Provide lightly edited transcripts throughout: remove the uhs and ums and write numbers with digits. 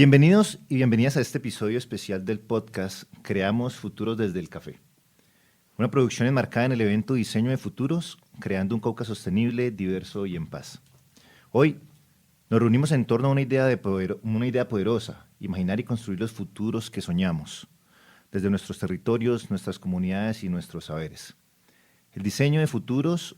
Bienvenidos y bienvenidas a este episodio especial del podcast Creamos Futuros desde el Café. Una producción enmarcada en el evento Diseño de Futuros, creando un Cauca sostenible, diverso y en paz. Hoy nos reunimos en torno a una idea poderosa, imaginar y construir los futuros que soñamos, desde nuestros territorios, nuestras comunidades y nuestros saberes. El diseño de futuros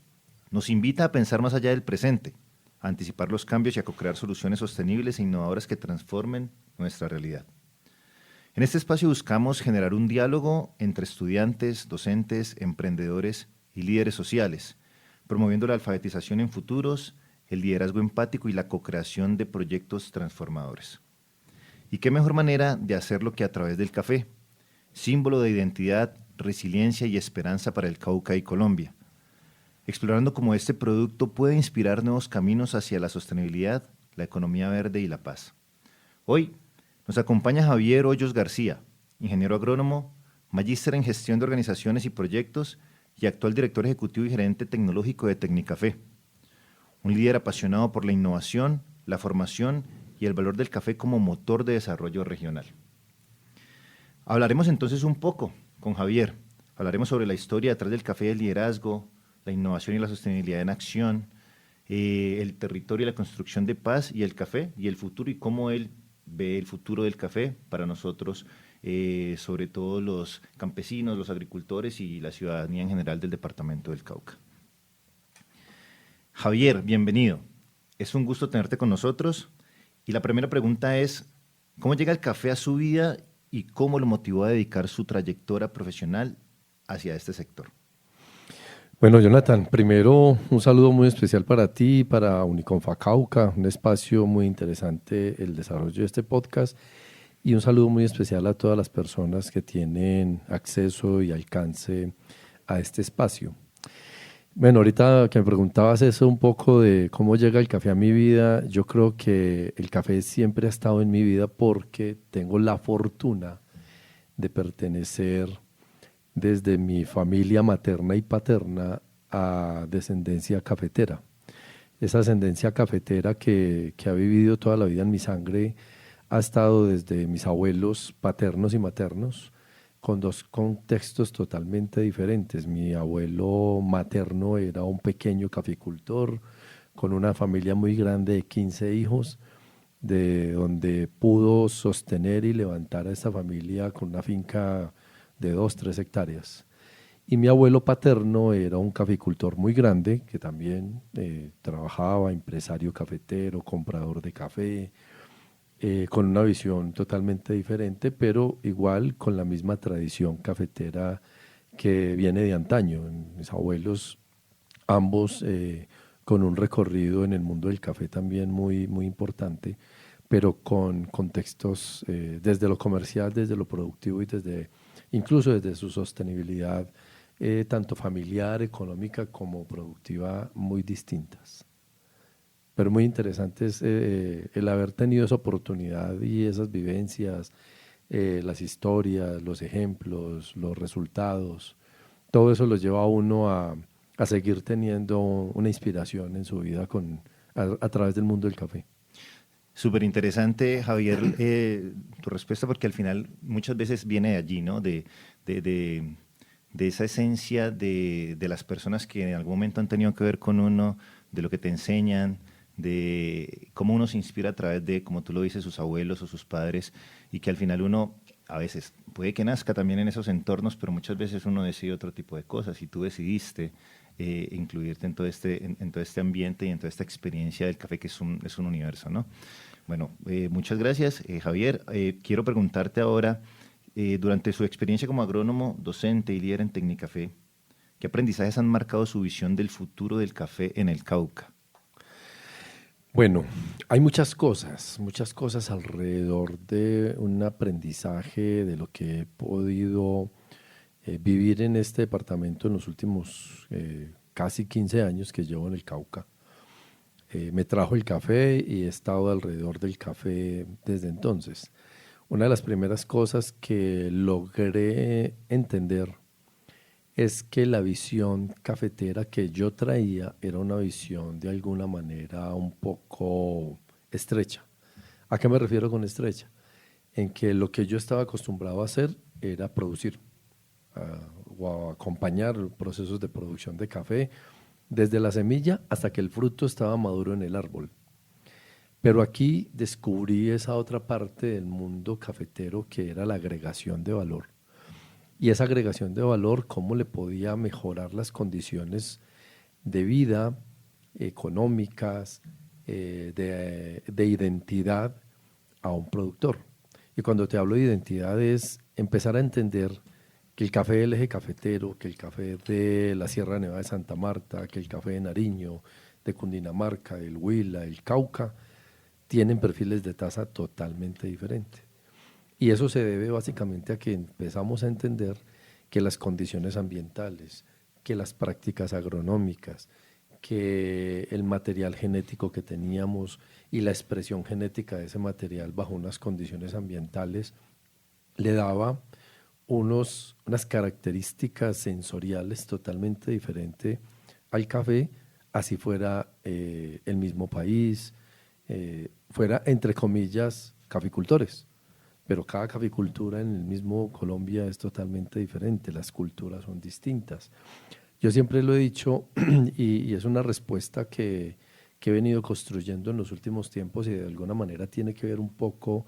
nos invita a pensar más allá del presente, a anticipar los cambios y a co-crear soluciones sostenibles e innovadoras que transformen nuestra realidad. En este espacio buscamos generar un diálogo entre estudiantes, docentes, emprendedores y líderes sociales, promoviendo la alfabetización en futuros, el liderazgo empático y la co-creación de proyectos transformadores. ¿Y qué mejor manera de hacerlo que a través del café? Símbolo de identidad, resiliencia y esperanza para el Cauca y Colombia, explorando cómo este producto puede inspirar nuevos caminos hacia la sostenibilidad, la economía verde y la paz. Hoy nos acompaña Javier Hoyos García, ingeniero agrónomo, magíster en gestión de organizaciones y proyectos y actual director ejecutivo y gerente tecnológico de Tecnicafé. Un líder apasionado por la innovación, la formación y el valor del café como motor de desarrollo regional. Hablaremos entonces un poco con Javier. Hablaremos sobre la historia detrás del café del liderazgo, la innovación y la sostenibilidad en acción, el territorio y la construcción de paz y el café y el futuro y cómo él ve el futuro del café para nosotros, sobre todo los campesinos, los agricultores y la ciudadanía en general del departamento del Cauca. Javier, bienvenido. Es un gusto tenerte con nosotros. Y la primera pregunta es, ¿cómo llega el café a su vida y cómo lo motivó a dedicar su trayectoria profesional hacia este sector? Bueno, Jonathan, primero un saludo muy especial para ti, para Uniconfa Cauca, un espacio muy interesante el desarrollo de este podcast, y un saludo muy especial a todas las personas que tienen acceso y alcance a este espacio. Bueno, ahorita que me preguntabas eso un poco de cómo llega el café a mi vida, yo creo que el café siempre ha estado en mi vida porque tengo la fortuna de pertenecer desde mi familia materna y paterna a descendencia cafetera. Esa ascendencia cafetera que ha vivido toda la vida en mi sangre ha estado desde mis abuelos paternos y maternos, con dos contextos totalmente diferentes. Mi abuelo materno era un pequeño caficultor con una familia muy grande de 15 hijos, de donde pudo sostener y levantar a esta familia con una finca de 2, 3 hectáreas. Y mi abuelo paterno era un caficultor muy grande que también trabajaba, empresario cafetero, comprador de café, con una visión totalmente diferente, pero igual con la misma tradición cafetera que viene de antaño. Mis abuelos, ambos con un recorrido en el mundo del café también muy, muy importante, pero con contextos desde lo comercial, desde lo productivo y incluso desde su sostenibilidad, tanto familiar, económica como productiva, muy distintas. Pero muy interesante es el haber tenido esa oportunidad y esas vivencias, las historias, los ejemplos, los resultados. Todo eso los lleva a uno a seguir teniendo una inspiración en su vida a través del mundo del café. Súper interesante, Javier, tu respuesta, porque al final muchas veces viene de allí, ¿no? De esa esencia de las personas que en algún momento han tenido que ver con uno, de lo que te enseñan, de cómo uno se inspira a través de, como tú lo dices, sus abuelos o sus padres, y que al final uno, a veces, puede que nazca también en esos entornos, pero muchas veces uno decide otro tipo de cosas, y tú decidiste incluirte en todo este ambiente y en toda esta experiencia del café, que es un universo, ¿no? Bueno, muchas gracias, Javier. Quiero preguntarte ahora, durante su experiencia como agrónomo, docente y líder en Tecnicafé, ¿qué aprendizajes han marcado su visión del futuro del café en el Cauca? Bueno, hay muchas cosas alrededor de un aprendizaje de lo que he podido vivir en este departamento en los últimos casi 15 años que llevo en el Cauca. Me trajo el café y he estado alrededor del café desde entonces. Una de las primeras cosas que logré entender es que la visión cafetera que yo traía era una visión de alguna manera un poco estrecha. ¿A qué me refiero con estrecha? En que lo que yo estaba acostumbrado a hacer era producir o a acompañar procesos de producción de café desde la semilla hasta que el fruto estaba maduro en el árbol. Pero aquí descubrí esa otra parte del mundo cafetero que era la agregación de valor. Y esa agregación de valor, cómo le podía mejorar las condiciones de vida, económicas, de identidad a un productor. Y cuando te hablo de identidad es empezar a entender que el café del eje cafetero, que el café de la Sierra Nevada de Santa Marta, que el café de Nariño, de Cundinamarca, del Huila, el Cauca, tienen perfiles de taza totalmente diferentes. Y eso se debe básicamente a que empezamos a entender que las condiciones ambientales, que las prácticas agronómicas, que el material genético que teníamos y la expresión genética de ese material bajo unas condiciones ambientales le daba unas características sensoriales totalmente diferentes al café, así fuera el mismo país, fuera entre comillas caficultores, pero cada caficultura en el mismo Colombia es totalmente diferente, las culturas son distintas. Yo siempre lo he dicho y es una respuesta que he venido construyendo en los últimos tiempos y de alguna manera tiene que ver un poco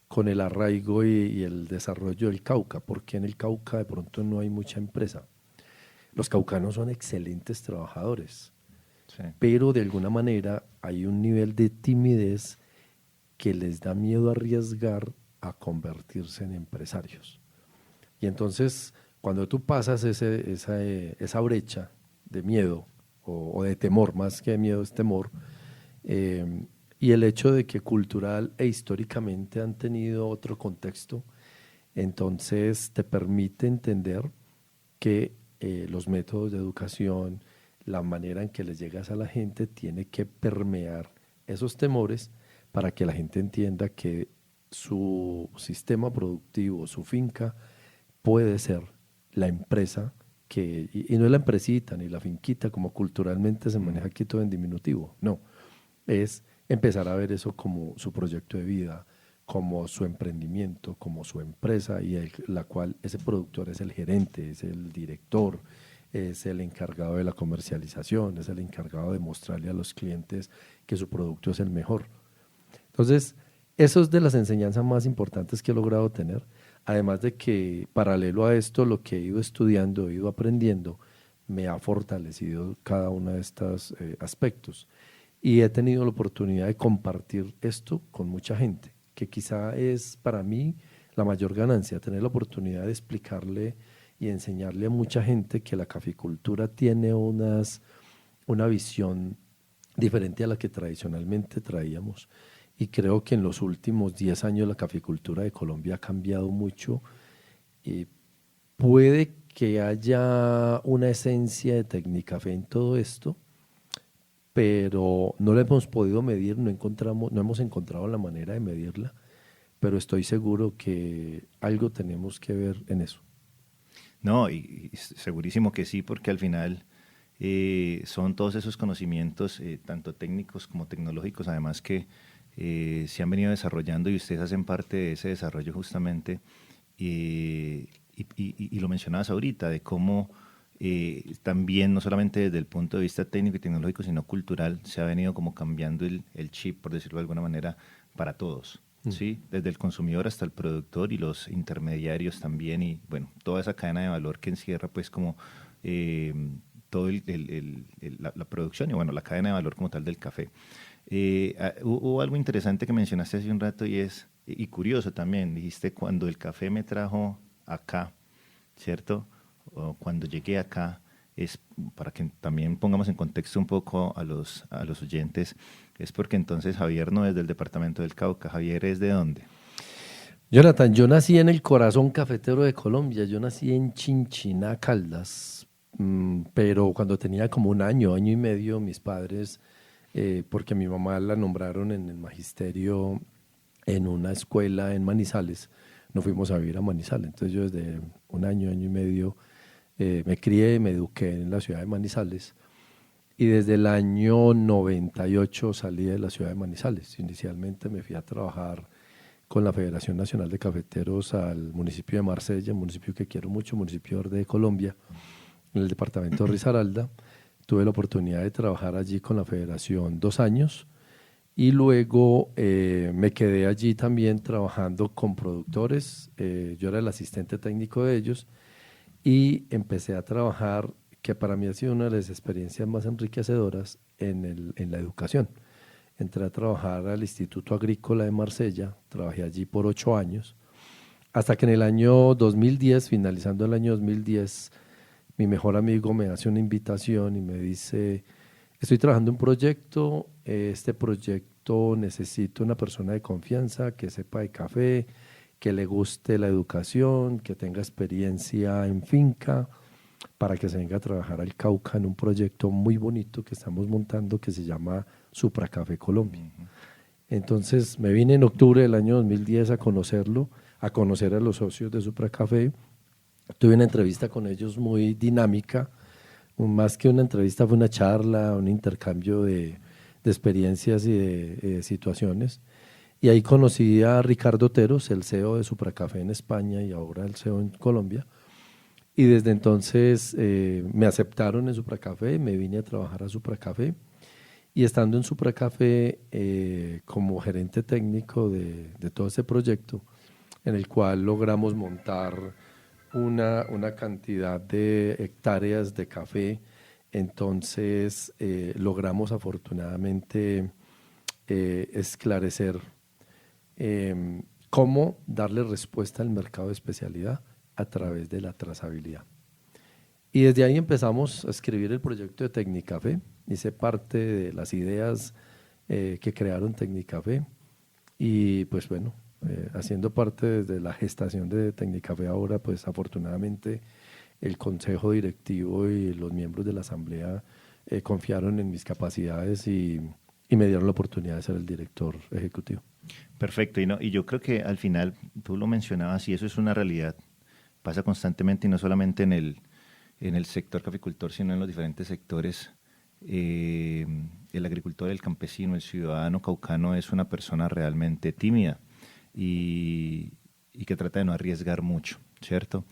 con el arraigo y el desarrollo del Cauca, porque en el Cauca de pronto no hay mucha empresa. Los caucanos son excelentes trabajadores, sí, pero de alguna manera hay un nivel de timidez que les da miedo a arriesgar a convertirse en empresarios. Y entonces, cuando tú pasas esa brecha de miedo o de temor, más que de miedo es temor, y el hecho de que cultural e históricamente han tenido otro contexto, entonces te permite entender que los métodos de educación, la manera en que les llegas a la gente, tiene que permear esos temores para que la gente entienda que su sistema productivo, su finca, puede ser la empresa y no es la empresita ni la finquita como culturalmente se maneja aquí todo en diminutivo, no, es empezar a ver eso como su proyecto de vida, como su emprendimiento, como su empresa y la cual ese productor es el gerente, es el director, es el encargado de la comercialización, es el encargado de mostrarle a los clientes que su producto es el mejor. Entonces, eso es de las enseñanzas más importantes que he logrado tener, además de que paralelo a esto, lo que he ido estudiando, he ido aprendiendo, me ha fortalecido cada uno de estos aspectos. Y he tenido la oportunidad de compartir esto con mucha gente, que quizá es para mí la mayor ganancia, tener la oportunidad de explicarle y enseñarle a mucha gente que la caficultura tiene una visión diferente a la que tradicionalmente traíamos. Y creo que en los últimos 10 años la caficultura de Colombia ha cambiado mucho. Puede que haya una esencia de Tecnicafé en todo esto, pero no la hemos podido medir, no hemos encontrado la manera de medirla, pero estoy seguro que algo tenemos que ver en eso. No, y segurísimo que sí, porque al final son todos esos conocimientos, tanto técnicos como tecnológicos, además que se han venido desarrollando y ustedes hacen parte de ese desarrollo justamente. Y lo mencionabas ahorita, de cómo también, no solamente desde el punto de vista técnico y tecnológico, sino cultural, se ha venido como cambiando el chip, por decirlo de alguna manera, para todos. ¿Sí? Desde el consumidor hasta el productor y los intermediarios también, y bueno, toda esa cadena de valor que encierra pues como todo la producción y bueno, la cadena de valor como tal del café. Hubo algo interesante que mencionaste hace un rato y curioso también, dijiste cuando el café me trajo acá, ¿cierto? O cuando llegué acá, es para que también pongamos en contexto un poco a los oyentes, es porque entonces Javier no es del departamento del Cauca. ¿Javier es de dónde? Jonathan, yo nací en el corazón cafetero de Colombia, yo nací en Chinchiná, Caldas, pero cuando tenía como un año y medio, mis padres, porque mi mamá la nombraron en el magisterio en una escuela en Manizales, nos fuimos a vivir a Manizales. Entonces yo desde un año y medio me crié, me eduqué en la ciudad de Manizales y desde el año 98 salí de la ciudad de Manizales. Inicialmente me fui a trabajar con la Federación Nacional de Cafeteros al municipio de Marsella, un municipio que quiero mucho, municipio de Colombia, en el departamento de Risaralda. Tuve la oportunidad de trabajar allí con la federación 2 años y luego me quedé allí también trabajando con productores. Yo era el asistente técnico de ellos y empecé a trabajar, que para mí ha sido una de las experiencias más enriquecedoras en la educación. Entré a trabajar al Instituto Agrícola de Marsella, trabajé allí por 8 años, hasta que en el año 2010, finalizando el año 2010, mi mejor amigo me hace una invitación y me dice: estoy trabajando en un proyecto, este proyecto necesito una persona de confianza que sepa de café, que le guste la educación, que tenga experiencia en finca, para que se venga a trabajar al Cauca en un proyecto muy bonito que estamos montando que se llama Supra Café Colombia. Entonces me vine en octubre del año 2010 a conocerlo, a conocer a los socios de Supra Café. Tuve una entrevista con ellos muy dinámica, más que una entrevista fue una charla, un intercambio de experiencias y de situaciones. Y ahí conocí a Ricardo Oteros, el CEO de Supracafé en España y ahora el CEO en Colombia. Y desde entonces me aceptaron en Supracafé, me vine a trabajar a Supracafé. Y estando en Supracafé como gerente técnico de todo este proyecto, en el cual logramos montar una cantidad de hectáreas de café, entonces logramos afortunadamente esclarecer cómo darle respuesta al mercado de especialidad a través de la trazabilidad. Y desde ahí empezamos a escribir el proyecto de Tecnicafé, hice parte de las ideas que crearon Tecnicafé y pues bueno, haciendo parte desde la gestación de Tecnicafé ahora, pues afortunadamente el consejo directivo y los miembros de la asamblea confiaron en mis capacidades y me dieron la oportunidad de ser el director ejecutivo. Perfecto, y yo creo que al final, tú lo mencionabas, y eso es una realidad, pasa constantemente y no solamente en el sector caficultor, sino en los diferentes sectores. El agricultor, el campesino, el ciudadano caucano es una persona realmente tímida y que trata de no arriesgar mucho, ¿cierto?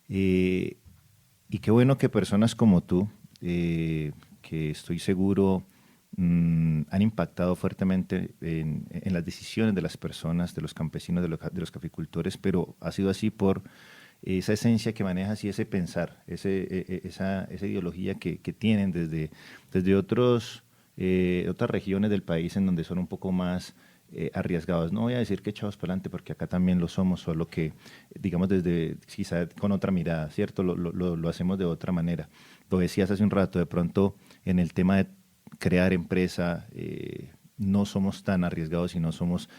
Y qué bueno que personas como tú, que estoy seguro han impactado fuertemente en las decisiones de las personas, de los campesinos, de los caficultores, pero ha sido así por esa esencia que manejas y ese pensar, esa ideología que tienen desde otras regiones del país en donde son un poco más arriesgados. No voy a decir que echados para adelante porque acá también lo somos, solo que digamos desde quizá con otra mirada, ¿cierto? Lo hacemos de otra manera. Lo decías hace un rato, de pronto en el tema de crear empresa no somos tan arriesgados y no somos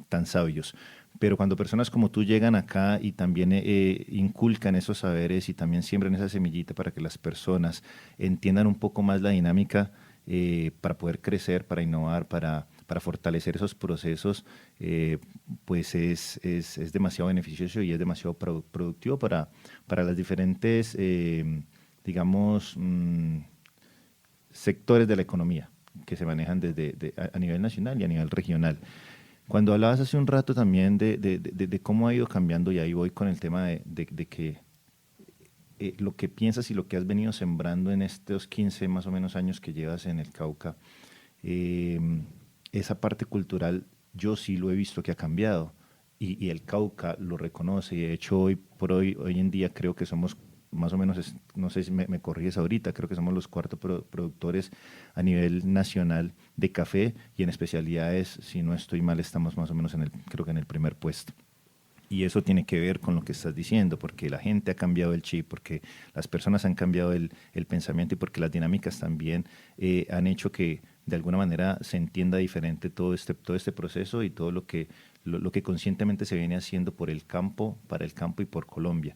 tan sabios. Pero cuando personas como tú llegan acá y también inculcan esos saberes y también siembran esa semillita para que las personas entiendan un poco más la dinámica para poder crecer, para innovar, para fortalecer esos procesos, pues es demasiado beneficioso y es demasiado productivo para las diferentes, digamos, sectores de la economía que se manejan a nivel nacional y a nivel regional. Cuando hablabas hace un rato también de cómo ha ido cambiando, y ahí voy con el tema de que lo que piensas y lo que has venido sembrando en estos 15 más o menos años que llevas en el Cauca, esa parte cultural yo sí lo he visto que ha cambiado y el Cauca lo reconoce y de hecho hoy en día creo que somos más o menos, no sé si me corriges ahorita, creo que somos los cuartos productores a nivel nacional de café y en especialidades, si no estoy mal, estamos más o menos creo que en el primer puesto. Y eso tiene que ver con lo que estás diciendo, porque la gente ha cambiado el chip, porque las personas han cambiado el pensamiento y porque las dinámicas también han hecho que de alguna manera se entienda diferente todo este proceso y todo lo que conscientemente se viene haciendo por el campo, para el campo y por Colombia.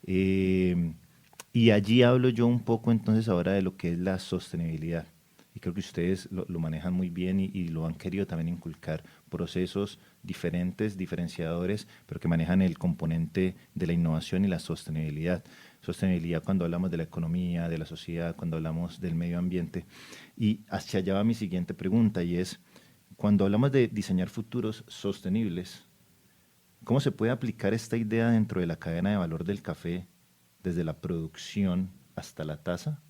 Y allí hablo yo un poco entonces ahora de lo que es la sostenibilidad. Y creo que ustedes lo manejan muy bien y lo han querido también inculcar procesos diferentes, diferenciadores, pero que manejan el componente de la innovación y la sostenibilidad. Sostenibilidad cuando hablamos de la economía, de la sociedad, cuando hablamos del medio ambiente. Y hacia allá va mi siguiente pregunta, y es, cuando hablamos de diseñar futuros sostenibles, ¿cómo se puede aplicar esta idea dentro de la cadena de valor del café, desde la producción hasta la taza?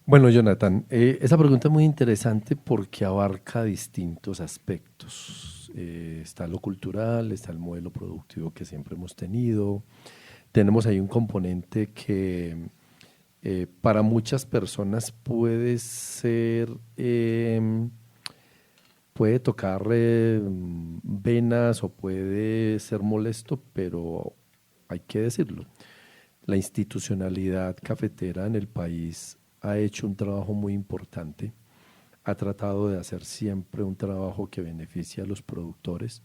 Bueno, Jonathan, esa pregunta es muy interesante porque abarca distintos aspectos. Está lo cultural, está el modelo productivo que siempre hemos tenido. Tenemos ahí un componente que para muchas personas puede ser, puede tocar venas o puede ser molesto, pero hay que decirlo. La institucionalidad cafetera en el país ha hecho un trabajo muy importante, ha tratado de hacer siempre un trabajo que beneficie a los productores,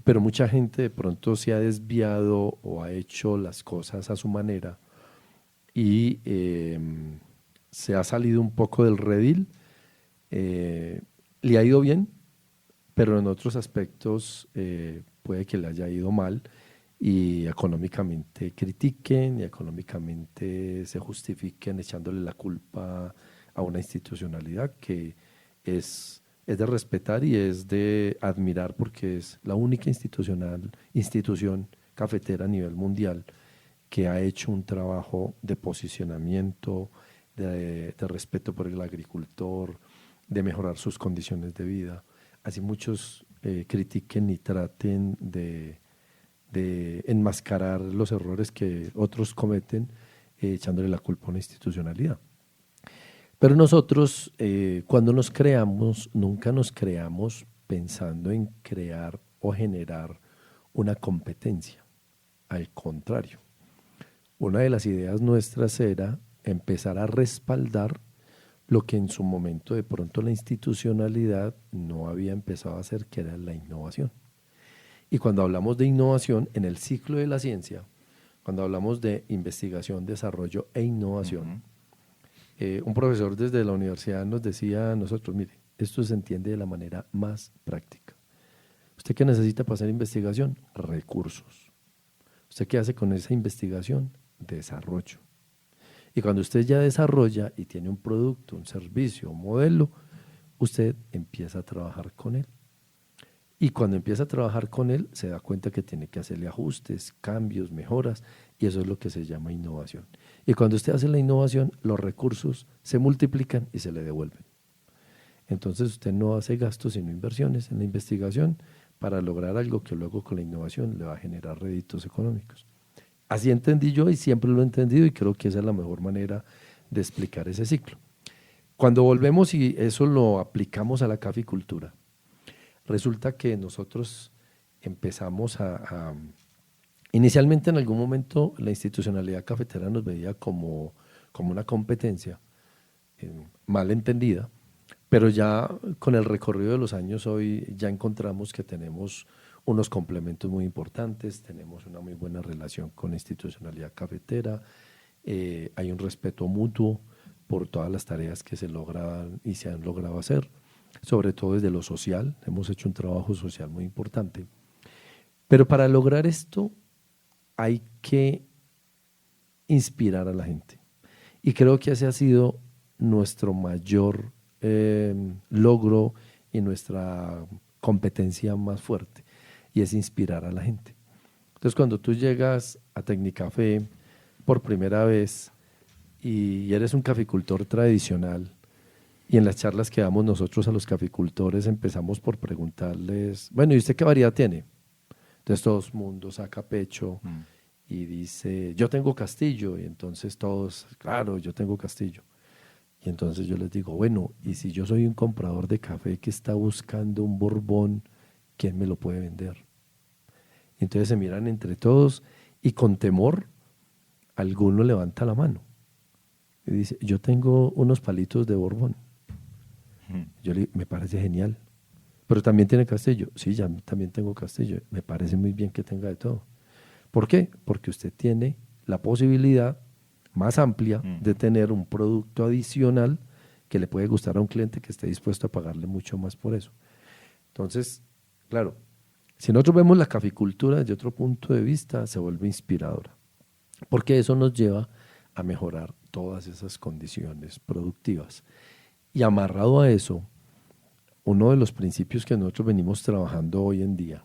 pero mucha gente de pronto se ha desviado o ha hecho las cosas a su manera y se ha salido un poco del redil, le ha ido bien, pero en otros aspectos puede que le haya ido mal, y económicamente critiquen y económicamente se justifiquen echándole la culpa a una institucionalidad que es de respetar y es de admirar porque es la única institución cafetera a nivel mundial que ha hecho un trabajo de posicionamiento, de respeto por el agricultor, de mejorar sus condiciones de vida. Así muchos critiquen y traten de enmascarar los errores que otros cometen echándole la culpa a una institucionalidad. Pero nosotros cuando nos creamos, nunca nos creamos pensando en crear o generar una competencia. Al contrario, una de las ideas nuestras era empezar a respaldar lo que en su momento de pronto la institucionalidad no había empezado a hacer, que era la innovación. Y cuando hablamos de innovación en el ciclo de la ciencia, cuando hablamos de investigación, desarrollo e innovación, un profesor desde la universidad nos decía a nosotros, mire, esto se entiende de la manera más práctica. ¿Usted qué necesita para hacer investigación? Recursos. ¿Usted qué hace con esa investigación? Desarrollo. Y cuando usted ya desarrolla y tiene un producto, un servicio, un modelo, usted empieza a trabajar con él. Y cuando empieza a trabajar con él, se da cuenta que tiene que hacerle ajustes, cambios, mejoras, y eso es lo que se llama innovación. Y cuando usted hace la innovación, los recursos se multiplican y se le devuelven. Entonces usted no hace gastos, sino inversiones en la investigación para lograr algo que luego con la innovación le va a generar réditos económicos. Así entendí yo y siempre lo he entendido y creo que esa es la mejor manera de explicar ese ciclo. Cuando volvemos y eso lo aplicamos a la caficultura, resulta que nosotros empezamos inicialmente en algún momento la institucionalidad cafetera nos veía como una competencia mal entendida, pero ya con el recorrido de los años hoy ya encontramos que tenemos unos complementos muy importantes, tenemos una muy buena relación con la institucionalidad cafetera, hay un respeto mutuo por todas las tareas que se logran y se han logrado hacer, sobre todo desde lo social, hemos hecho un trabajo social muy importante. Pero para lograr esto hay que inspirar a la gente. Y creo que ese ha sido nuestro mayor logro y nuestra competencia más fuerte, y es inspirar a la gente. Entonces, cuando tú llegas a Tecnicafé por primera vez y eres un caficultor tradicional, y en las charlas que damos nosotros a los caficultores empezamos por preguntarles, bueno, ¿y usted qué variedad tiene? Entonces todo el mundo saca pecho y dice, yo tengo Castillo, y entonces todos, claro, yo tengo Castillo. Y entonces yo les digo, bueno, y si yo soy un comprador de café que está buscando un Borbón, ¿quién me lo puede vender? Y entonces se miran entre todos y con temor alguno levanta la mano y dice, yo tengo unos palitos de Borbón. Yo le digo, me parece genial, pero también tiene Castillo. Sí, ya también tengo Castillo, me parece muy bien que tenga de todo. ¿Por qué? Porque usted tiene la posibilidad más amplia de tener un producto adicional que le puede gustar a un cliente que esté dispuesto a pagarle mucho más por eso. Entonces, claro, si nosotros vemos la caficultura desde otro punto de vista, se vuelve inspiradora, porque eso nos lleva a mejorar todas esas condiciones productivas. Y amarrado a eso, uno de los principios que nosotros venimos trabajando hoy en día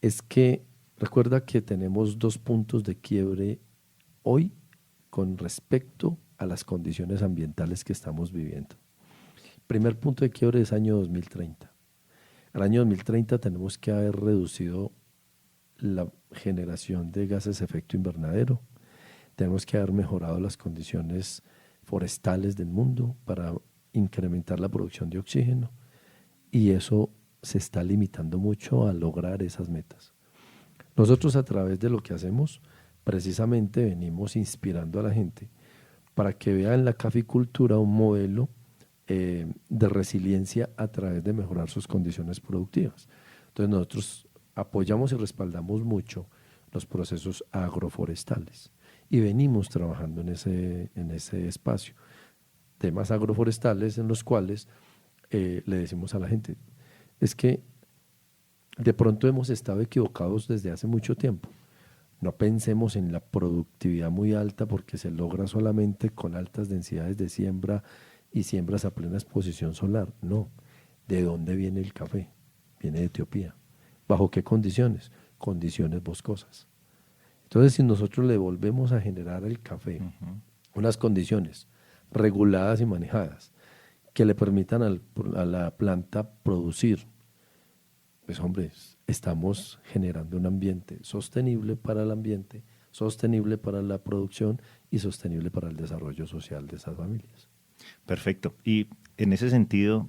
es que recuerda que tenemos 2 puntos de quiebre hoy con respecto a las condiciones ambientales que estamos viviendo. Primer punto de quiebre es año 2030. Al año 2030 tenemos que haber reducido la generación de gases de efecto invernadero, tenemos que haber mejorado las condiciones forestales del mundo para incrementar la producción de oxígeno, y eso se está limitando mucho a lograr esas metas. Nosotros, a través de lo que hacemos, precisamente venimos inspirando a la gente para que vea en la caficultura un modelo de resiliencia a través de mejorar sus condiciones productivas. Entonces nosotros apoyamos y respaldamos mucho los procesos agroforestales y venimos trabajando en ese espacio. Temas agroforestales en los cuales le decimos a la gente, es que de pronto hemos estado equivocados desde hace mucho tiempo. No pensemos en la productividad muy alta porque se logra solamente con altas densidades de siembra y siembras a plena exposición solar. No. ¿De dónde viene el café? Viene de Etiopía. ¿Bajo qué condiciones? Condiciones boscosas. Entonces, si nosotros le volvemos a generar el café unas condiciones reguladas y manejadas que le permitan a la planta producir, pues hombre, estamos generando un ambiente sostenible para el ambiente, sostenible para la producción y sostenible para el desarrollo social de esas familias. Perfecto. Y en ese sentido,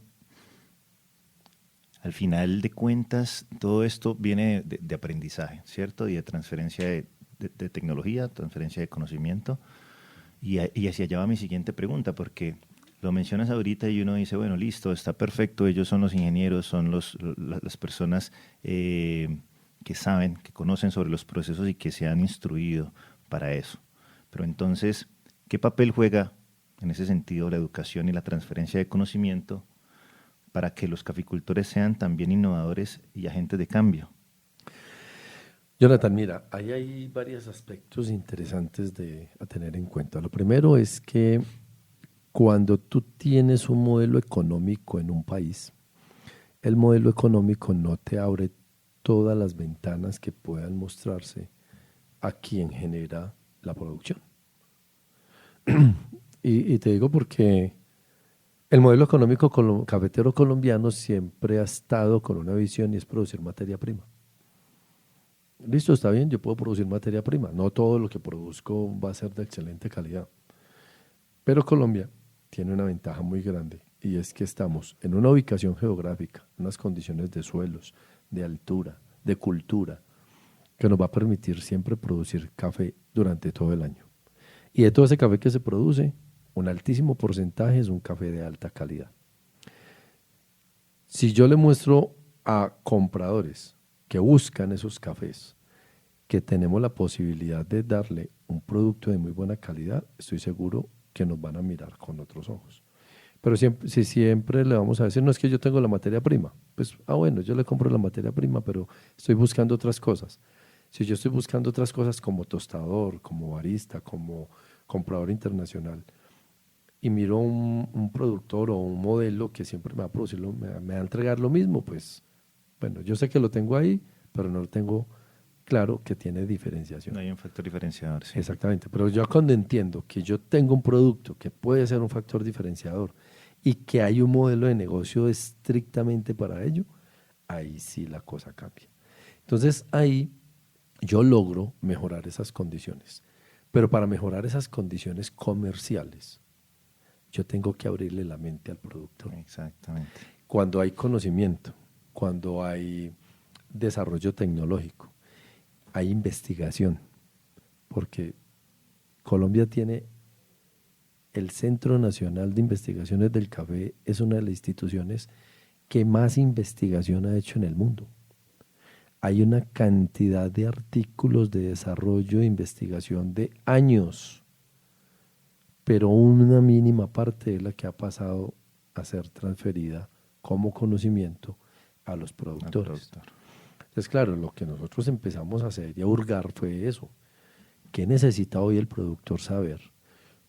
al final de cuentas, todo esto viene de aprendizaje, ¿cierto? Y de transferencia de tecnología, transferencia de conocimiento. Y hacia allá va mi siguiente pregunta, porque lo mencionas ahorita y uno dice, bueno, listo, está perfecto, ellos son los ingenieros, son las personas que saben, que conocen sobre los procesos y que se han instruido para eso. Pero entonces, ¿qué papel juega en ese sentido la educación y la transferencia de conocimiento para que los caficultores sean también innovadores y agentes de cambio? Jonathan, mira, ahí hay varios aspectos interesantes a tener en cuenta. Lo primero es que cuando tú tienes un modelo económico en un país, el modelo económico no te abre todas las ventanas que puedan mostrarse a quien genera la producción. Y te digo porque el modelo económico cafetero colombiano siempre ha estado con una visión y es producir materia prima. Listo, está bien, yo puedo producir materia prima. No todo lo que produzco va a ser de excelente calidad. Pero Colombia tiene una ventaja muy grande y es que estamos en una ubicación geográfica, unas condiciones de suelos, de altura, de cultura, que nos va a permitir siempre producir café durante todo el año. Y de todo ese café que se produce, un altísimo porcentaje es un café de alta calidad. Si yo le muestro a compradores que buscan esos cafés, que tenemos la posibilidad de darle un producto de muy buena calidad, estoy seguro que nos van a mirar con otros ojos. Pero si siempre le vamos a decir, no es que yo tengo la materia prima, pues, bueno, yo le compro la materia prima, pero estoy buscando otras cosas. Si yo estoy buscando otras cosas como tostador, como barista, como comprador internacional, y miro un productor o un modelo que siempre me va a producir, me va a entregar lo mismo, pues, bueno, yo sé que lo tengo ahí, pero no lo tengo claro que tiene diferenciación. No hay un factor diferenciador, sí. Exactamente, pero yo cuando entiendo que yo tengo un producto que puede ser un factor diferenciador y que hay un modelo de negocio estrictamente para ello, ahí sí la cosa cambia. Entonces ahí yo logro mejorar esas condiciones, pero para mejorar esas condiciones comerciales, yo tengo que abrirle la mente al productor. Exactamente. Cuando hay conocimiento, cuando hay desarrollo tecnológico, hay investigación, porque Colombia tiene el Centro Nacional de Investigaciones del Café, es una de las instituciones que más investigación ha hecho en el mundo. Hay una cantidad de artículos de desarrollo e investigación de años, pero una mínima parte es la que ha pasado a ser transferida como conocimiento a los Al productores. productor. Entonces, claro, lo que nosotros empezamos a hacer y a hurgar fue eso. ¿Qué necesita hoy el productor saber?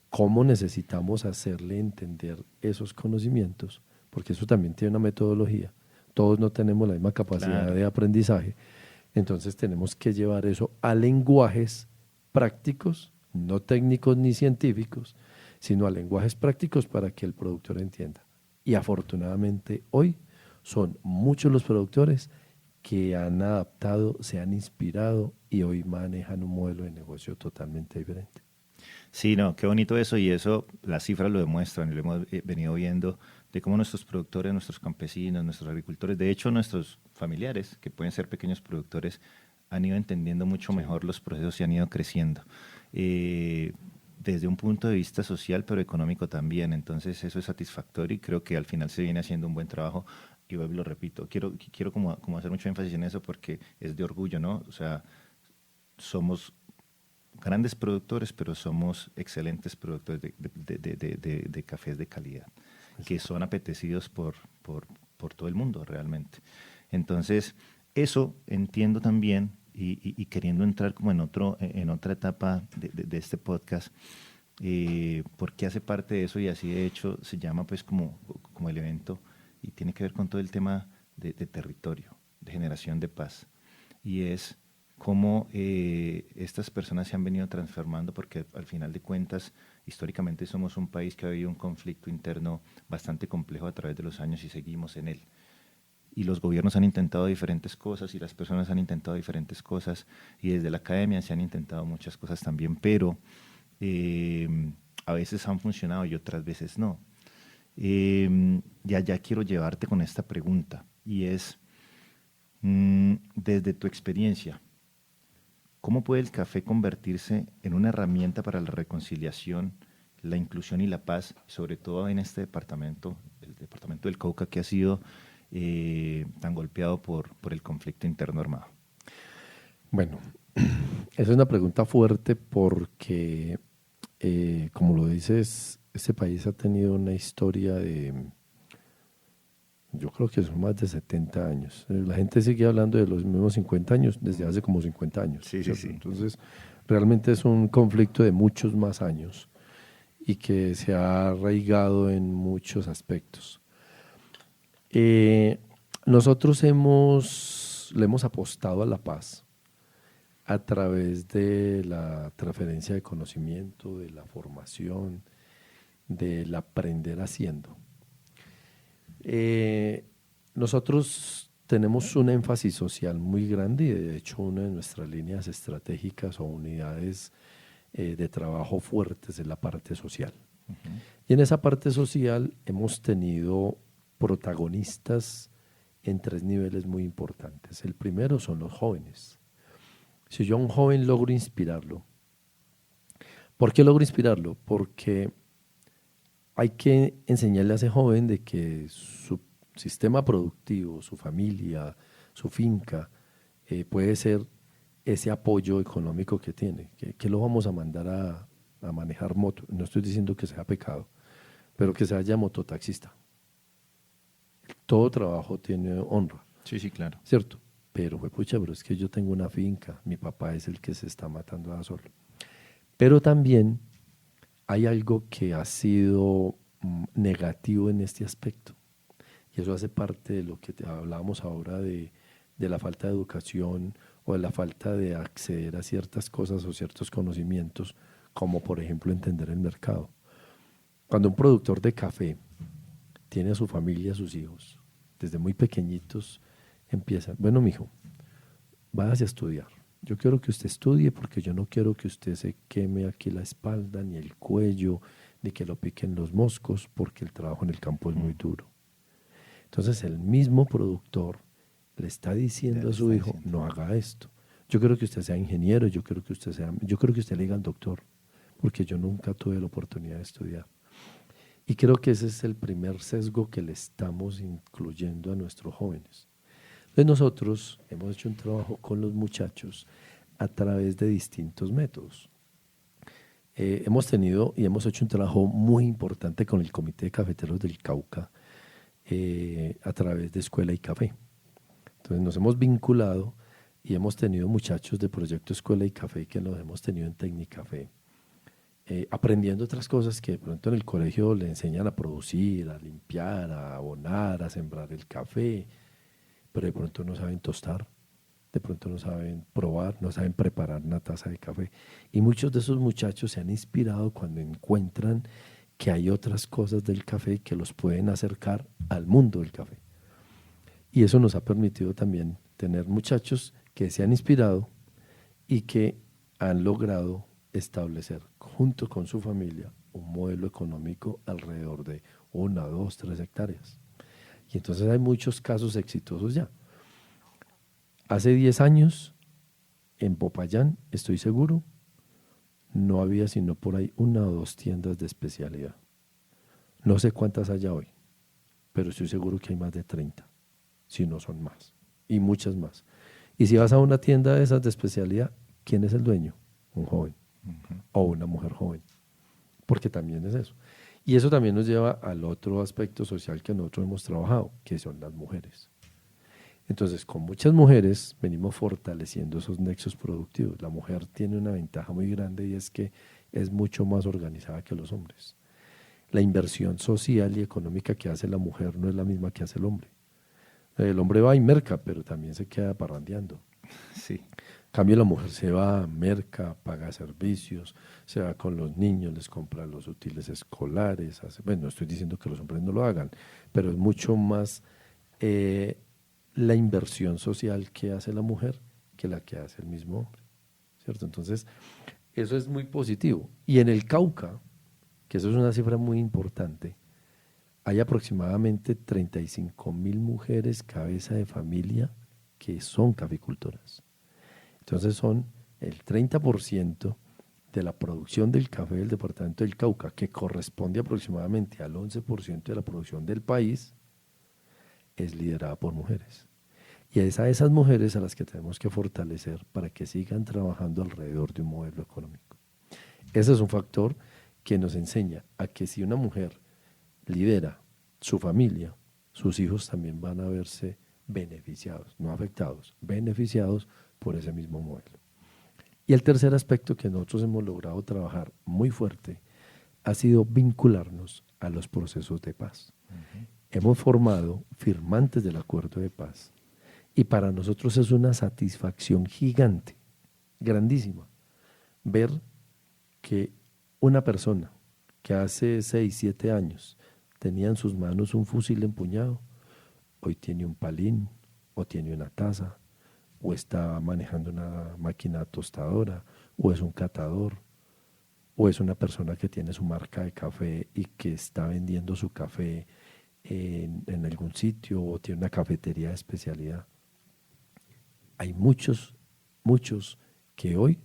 ¿Cómo necesitamos hacerle entender esos conocimientos? Porque eso también tiene una metodología. Todos no tenemos la misma capacidad Claro. de aprendizaje. Entonces tenemos que llevar eso a lenguajes prácticos, no técnicos ni científicos, sino a lenguajes prácticos para que el productor entienda. Y afortunadamente hoy son muchos los productores que han adaptado, se han inspirado y hoy manejan un modelo de negocio totalmente diferente. Sí, no, qué bonito eso y eso, las cifras lo demuestran y lo hemos venido viendo de cómo nuestros productores, nuestros campesinos, nuestros agricultores, de hecho nuestros familiares, que pueden ser pequeños productores, han ido entendiendo mucho mejor los procesos y han ido creciendo. Desde un punto de vista social, pero económico también. Entonces eso es satisfactorio y creo que al final se viene haciendo un buen trabajo. Y vuelvo y lo repito, quiero como hacer mucho énfasis en eso porque es de orgullo, ¿no? O sea, somos grandes productores, pero somos excelentes productores de cafés de calidad, que son apetecidos por todo el mundo realmente. Entonces, eso entiendo también y queriendo entrar como en otra etapa de este podcast, porque hace parte de eso y así de hecho se llama pues como el evento y tiene que ver con todo el tema de territorio, de generación de paz. Y es cómo estas personas se han venido transformando, porque al final de cuentas, históricamente somos un país que ha vivido un conflicto interno bastante complejo a través de los años y seguimos en él. Y los gobiernos han intentado diferentes cosas y las personas han intentado diferentes cosas y desde la academia se han intentado muchas cosas también, pero a veces han funcionado y otras veces no. Ya quiero llevarte con esta pregunta y es, desde tu experiencia, ¿cómo puede el café convertirse en una herramienta para la reconciliación, la inclusión y la paz, sobre todo en este departamento, el departamento del Cauca, que ha sido tan golpeado por el conflicto interno armado? Bueno, esa es una pregunta fuerte porque, como lo dices, este país ha tenido una historia yo creo que son más de 70 años. La gente sigue hablando de los mismos 50 años desde hace como 50 años. Sí, sí, ¿cierto? sí. Entonces, realmente es un conflicto de muchos más años y que se ha arraigado en muchos aspectos. Nosotros le hemos apostado a la paz a través de la transferencia de conocimiento, de la formación, del aprender haciendo. Nosotros tenemos un énfasis social muy grande y de hecho una de nuestras líneas estratégicas o unidades de trabajo fuertes es la parte social. Y en esa parte social hemos tenido protagonistas en 3 niveles muy importantes. El primero son los jóvenes. Si yo a un joven logro inspirarlo, ¿por qué logro inspirarlo? Porque hay que enseñarle a ese joven de que su sistema productivo, su familia, su finca, puede ser ese apoyo económico que tiene. Que lo vamos a mandar a manejar moto. No estoy diciendo que sea pecado, pero que se haya mototaxista. Todo trabajo tiene honra, Sí, sí, claro. ¿cierto? Pero, pucha, pero es que yo tengo una finca, mi papá es el que se está matando a solo. Pero también hay algo que ha sido negativo en este aspecto. Y eso hace parte de lo que hablábamos ahora de la falta de educación o de la falta de acceder a ciertas cosas o ciertos conocimientos, como por ejemplo entender el mercado. Cuando un productor de café tiene a su familia, a sus hijos, desde muy pequeñitos empiezan, bueno, mijo, váyase a estudiar. Yo quiero que usted estudie porque yo no quiero que usted se queme aquí la espalda, ni el cuello, ni que lo piquen los moscos, porque el trabajo en el campo es muy duro. Entonces el mismo productor le está diciendo a su hijo, no haga esto. Yo quiero que usted sea ingeniero, yo quiero que usted le diga al doctor, porque yo nunca tuve la oportunidad de estudiar. Y creo que ese es el primer sesgo que le estamos incluyendo a nuestros jóvenes. Entonces nosotros hemos hecho un trabajo con los muchachos a través de distintos métodos. Hemos tenido y hemos hecho un trabajo muy importante con el Comité de Cafeteros del Cauca a través de Escuela y Café. Entonces nos hemos vinculado y hemos tenido muchachos de Proyecto Escuela y Café que los hemos tenido en Tecnicafé, aprendiendo otras cosas que de pronto en el colegio le enseñan a producir, a limpiar, a abonar, a sembrar el café, pero de pronto no saben tostar, de pronto no saben probar, no saben preparar una taza de café. Y muchos de esos muchachos se han inspirado cuando encuentran que hay otras cosas del café que los pueden acercar al mundo del café. Y eso nos ha permitido también tener muchachos que se han inspirado y que han logrado establecer junto con su familia un modelo económico alrededor de 1, 2, 3 hectáreas. Y entonces hay muchos casos exitosos ya. Hace 10 años, en Popayán, estoy seguro, no había sino por ahí 1 o 2 tiendas de especialidad. No sé cuántas haya hoy, pero estoy seguro que hay más de 30, si no son más, y muchas más. Y si vas a una tienda de esas de especialidad, ¿quién es el dueño? Un joven o una mujer joven, porque también es eso. Y eso también nos lleva al otro aspecto social que nosotros hemos trabajado, que son las mujeres. Entonces, con muchas mujeres venimos fortaleciendo esos nexos productivos. La mujer tiene una ventaja muy grande y es que es mucho más organizada que los hombres. La inversión social y económica que hace la mujer no es la misma que hace el hombre. El hombre va y merca, pero también se queda parrandeando. Sí. En cambio, la mujer se va, merca, paga servicios, se va con los niños, les compra los útiles escolares. Bueno, no estoy diciendo que los hombres no lo hagan, pero es mucho más la inversión social que hace la mujer que la que hace el mismo hombre, ¿cierto? Entonces, eso es muy positivo. Y en el Cauca, que eso es una cifra muy importante, hay aproximadamente 35.000 mujeres cabeza de familia que son caficultoras. Entonces son el 30% de la producción del café del departamento del Cauca, que corresponde aproximadamente al 11% de la producción del país, es liderada por mujeres. Y es a esas mujeres a las que tenemos que fortalecer para que sigan trabajando alrededor de un modelo económico. Ese es un factor que nos enseña a que si una mujer lidera su familia, sus hijos también van a verse beneficiados, no afectados, beneficiados por ese mismo modelo. Y el tercer aspecto que nosotros hemos logrado trabajar muy fuerte ha sido vincularnos a los procesos de paz. Hemos formado firmantes del acuerdo de paz y para nosotros es una satisfacción gigante, grandísima, ver que una persona que hace 6, 7 años tenía en sus manos un fusil empuñado, hoy tiene un palín o tiene una taza o está manejando una máquina tostadora o es un catador o es una persona que tiene su marca de café y que está vendiendo su café en algún sitio o tiene una cafetería de especialidad. Hay muchos que hoy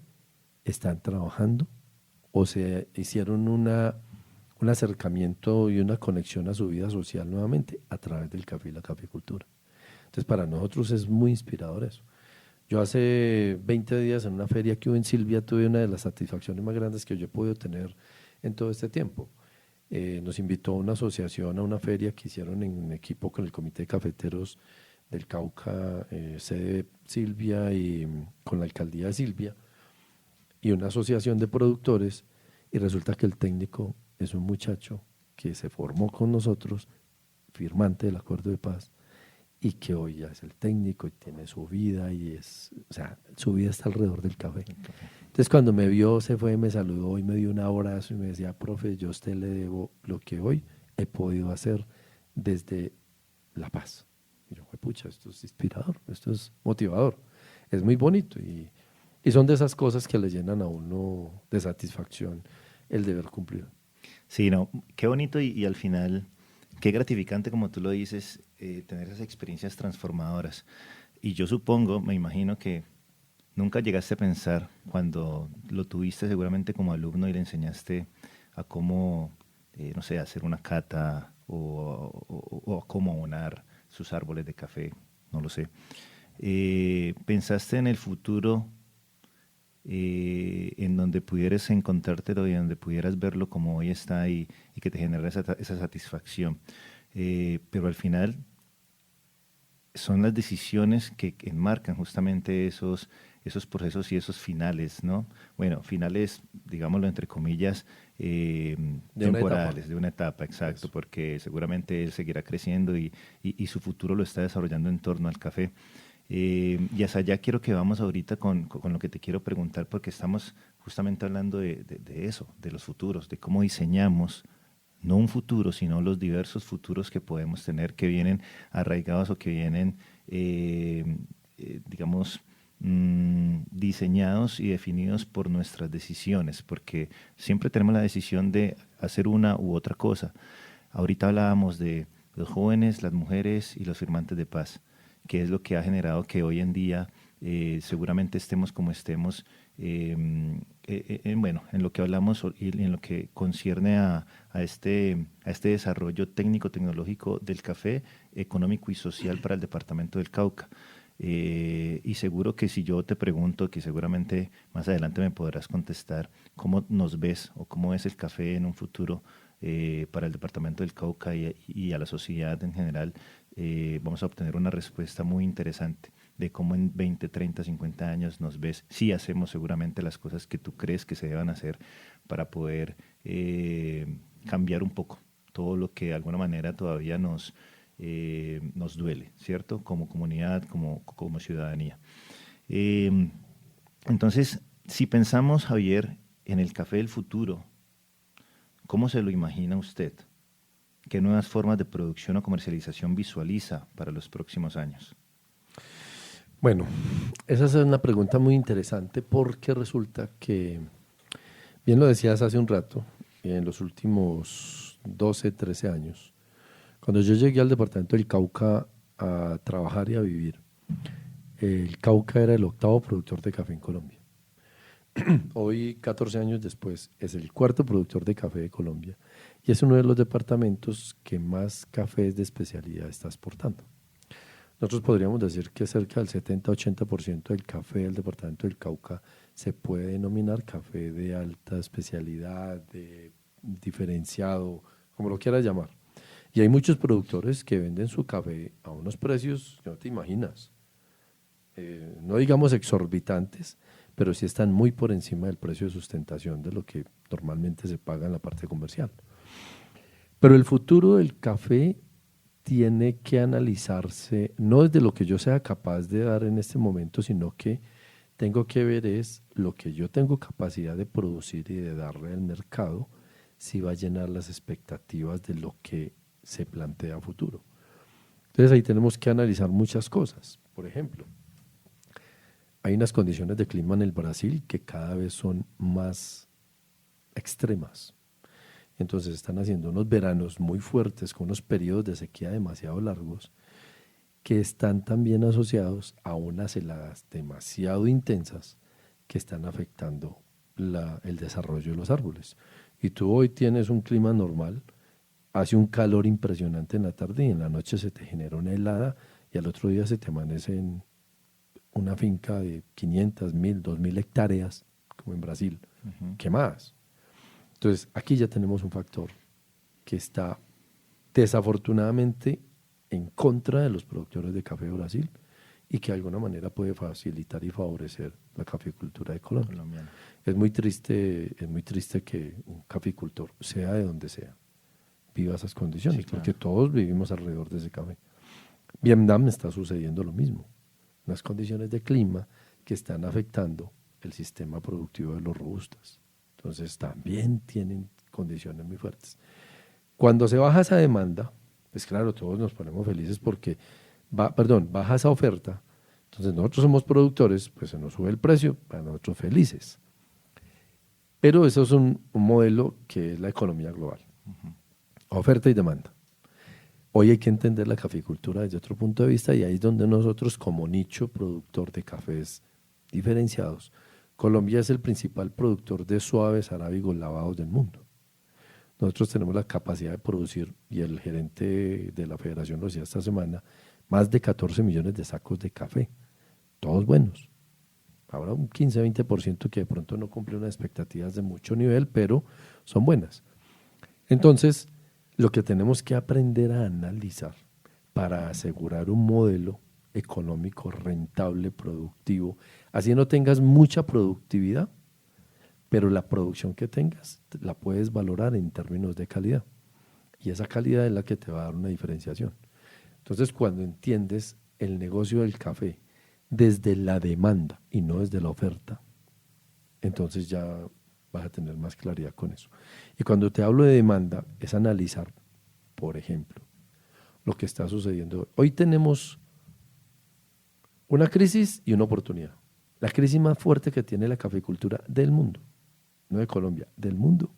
están trabajando o se hicieron un acercamiento y una conexión a su vida social nuevamente a través del café y la caficultura. Entonces para nosotros es muy inspirador eso. Yo hace 20 días en una feria que hubo en Silvia tuve una de las satisfacciones más grandes que yo he podido tener en todo este tiempo. Nos invitó una asociación a una feria que hicieron en equipo con el Comité de Cafeteros del Cauca, sede Silvia y con la alcaldía de Silvia y una asociación de productores, y resulta que el técnico es un muchacho que se formó con nosotros, firmante del acuerdo de paz, y que hoy ya es el técnico y tiene su vida y o sea, su vida está alrededor del café. Entonces cuando me vio, se fue, me saludó y me dio un abrazo y me decía, profe, yo a usted le debo lo que hoy he podido hacer desde La Paz. Y yo, pucha, esto es inspirador, esto es motivador, es muy bonito y son de esas cosas que le llenan a uno de satisfacción el deber cumplido. Sí, no, qué bonito y al final, qué gratificante, como tú lo dices, tener esas experiencias transformadoras. Y yo supongo, me imagino que nunca llegaste a pensar cuando lo tuviste seguramente como alumno y le enseñaste a cómo, no sé, hacer una cata o a cómo abonar sus árboles de café, no lo sé. ¿Pensaste en el futuro en donde pudieras encontrártelo y donde pudieras verlo como hoy está y que te genera esa satisfacción? Pero al final son las decisiones que enmarcan justamente esos procesos y esos finales, ¿no? Bueno, finales, digámoslo entre comillas, temporales, de una etapa, exacto, Eso. porque seguramente él seguirá creciendo y su futuro lo está desarrollando en torno al café. Y hasta allá quiero que vamos ahorita con lo que te quiero preguntar, porque estamos justamente hablando de eso, de los futuros, de cómo diseñamos no un futuro, sino los diversos futuros que podemos tener, que vienen arraigados o que vienen, digamos, diseñados y definidos por nuestras decisiones, porque siempre tenemos la decisión de hacer una u otra cosa. Ahorita hablábamos de los jóvenes, las mujeres y los firmantes de paz, que es lo que ha generado que hoy en día seguramente estemos como estemos, bueno, en lo que hablamos y en lo que concierne a este desarrollo técnico-tecnológico del café económico y social para el departamento del Cauca. Y seguro que si yo te pregunto, que seguramente más adelante me podrás contestar, ¿cómo nos ves o cómo es el café en un futuro para el departamento del Cauca y a la sociedad en general? Vamos a obtener una respuesta muy interesante de cómo en 20, 30, 50 años nos ves, si hacemos seguramente las cosas que tú crees que se deban hacer para poder cambiar un poco todo lo que de alguna manera todavía nos duele, ¿cierto? Como comunidad, como ciudadanía. Eh, entonces, si pensamos, Javier, en el café del futuro, ¿cómo se lo imagina usted? ¿Qué nuevas formas de producción o comercialización visualiza para los próximos años? Bueno, esa es una pregunta muy interesante porque resulta que, bien lo decías hace un rato, en los últimos 12, 13 años, cuando yo llegué al departamento del Cauca a trabajar y a vivir, el Cauca era el octavo productor de café en Colombia. Hoy, 14 años después, es el cuarto productor de café de Colombia y es uno de los departamentos que más cafés de especialidad está exportando. Nosotros podríamos decir que cerca del 70-80% del café del departamento del Cauca se puede denominar café de alta especialidad, de diferenciado, como lo quieras llamar. Y hay muchos productores que venden su café a unos precios que no te imaginas. No digamos exorbitantes, pero sí están muy por encima del precio de sustentación de lo que normalmente se paga en la parte comercial. Pero el futuro del café tiene que analizarse, no desde lo que yo sea capaz de dar en este momento, sino que tengo que ver es lo que yo tengo capacidad de producir y de darle al mercado, si va a llenar las expectativas de lo que se plantea a futuro. Entonces ahí tenemos que analizar muchas cosas. Por ejemplo, hay unas condiciones de clima en el Brasil que cada vez son más extremas. Entonces están haciendo unos veranos muy fuertes con unos periodos de sequía demasiado largos que están también asociados a unas heladas demasiado intensas que están afectando el desarrollo de los árboles. Y tú hoy tienes un clima normal, hace un calor impresionante en la tarde y en la noche se te genera una helada y al otro día se te amanece en una finca de 500, 1000, 2000 hectáreas, como en Brasil. ¿Qué más? Entonces, aquí ya tenemos un factor que está desafortunadamente en contra de los productores de café de Brasil y que de alguna manera puede facilitar y favorecer la caficultura de Colombia. Colombiano. Es muy triste que un caficultor, sea de donde sea, viva esas condiciones, Sí, claro. porque todos vivimos alrededor de ese café. Vietnam está sucediendo lo mismo, unas condiciones de clima que están afectando el sistema productivo de los robustas. Entonces también tienen condiciones muy fuertes. Cuando se baja esa demanda, pues claro, todos nos ponemos felices porque, baja esa oferta, entonces nosotros somos productores, pues se nos sube el precio, para nosotros felices. Pero eso es un modelo que es la economía global, oferta y demanda. Hoy hay que entender la caficultura desde otro punto de vista y ahí es donde nosotros como nicho productor de cafés diferenciados, Colombia es el principal productor de suaves arábigos lavados del mundo. Nosotros tenemos la capacidad de producir, y el gerente de la federación lo decía esta semana, más de 14 millones de sacos de café, todos buenos. Habrá un 15-20% que de pronto no cumple unas expectativas de mucho nivel, pero son buenas. Entonces, lo que tenemos que aprender a analizar para asegurar un modelo económico rentable, productivo. Así no tengas mucha productividad, pero la producción que tengas la puedes valorar en términos de calidad. Y esa calidad es la que te va a dar una diferenciación. Entonces, cuando entiendes el negocio del café desde la demanda y no desde la oferta, entonces ya vas a tener más claridad con eso. Y cuando te hablo de demanda, es analizar, por ejemplo, lo que está sucediendo. Hoy tenemos una crisis y una oportunidad. La crisis más fuerte que tiene la caficultura del mundo, no de Colombia, del mundo,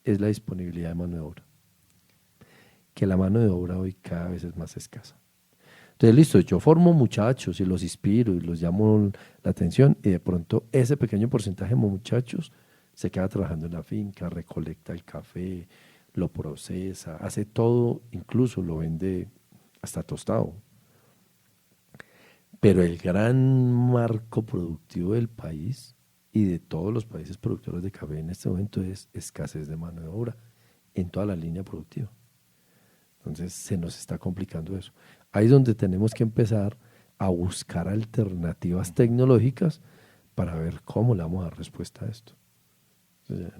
es la disponibilidad de mano de obra. Que la mano de obra hoy cada vez es más escasa. Entonces, listo, yo formo muchachos y los inspiro y los llamo la atención y de pronto ese pequeño porcentaje de muchachos se queda trabajando en la finca, recolecta el café, lo procesa, hace todo, incluso lo vende hasta tostado. Pero el gran marco productivo del país y de todos los países productores de café en este momento es escasez de mano de obra en toda la línea productiva. Entonces se nos está complicando eso. Ahí es donde tenemos que empezar a buscar alternativas tecnológicas para ver cómo le vamos a dar respuesta a esto. Entonces,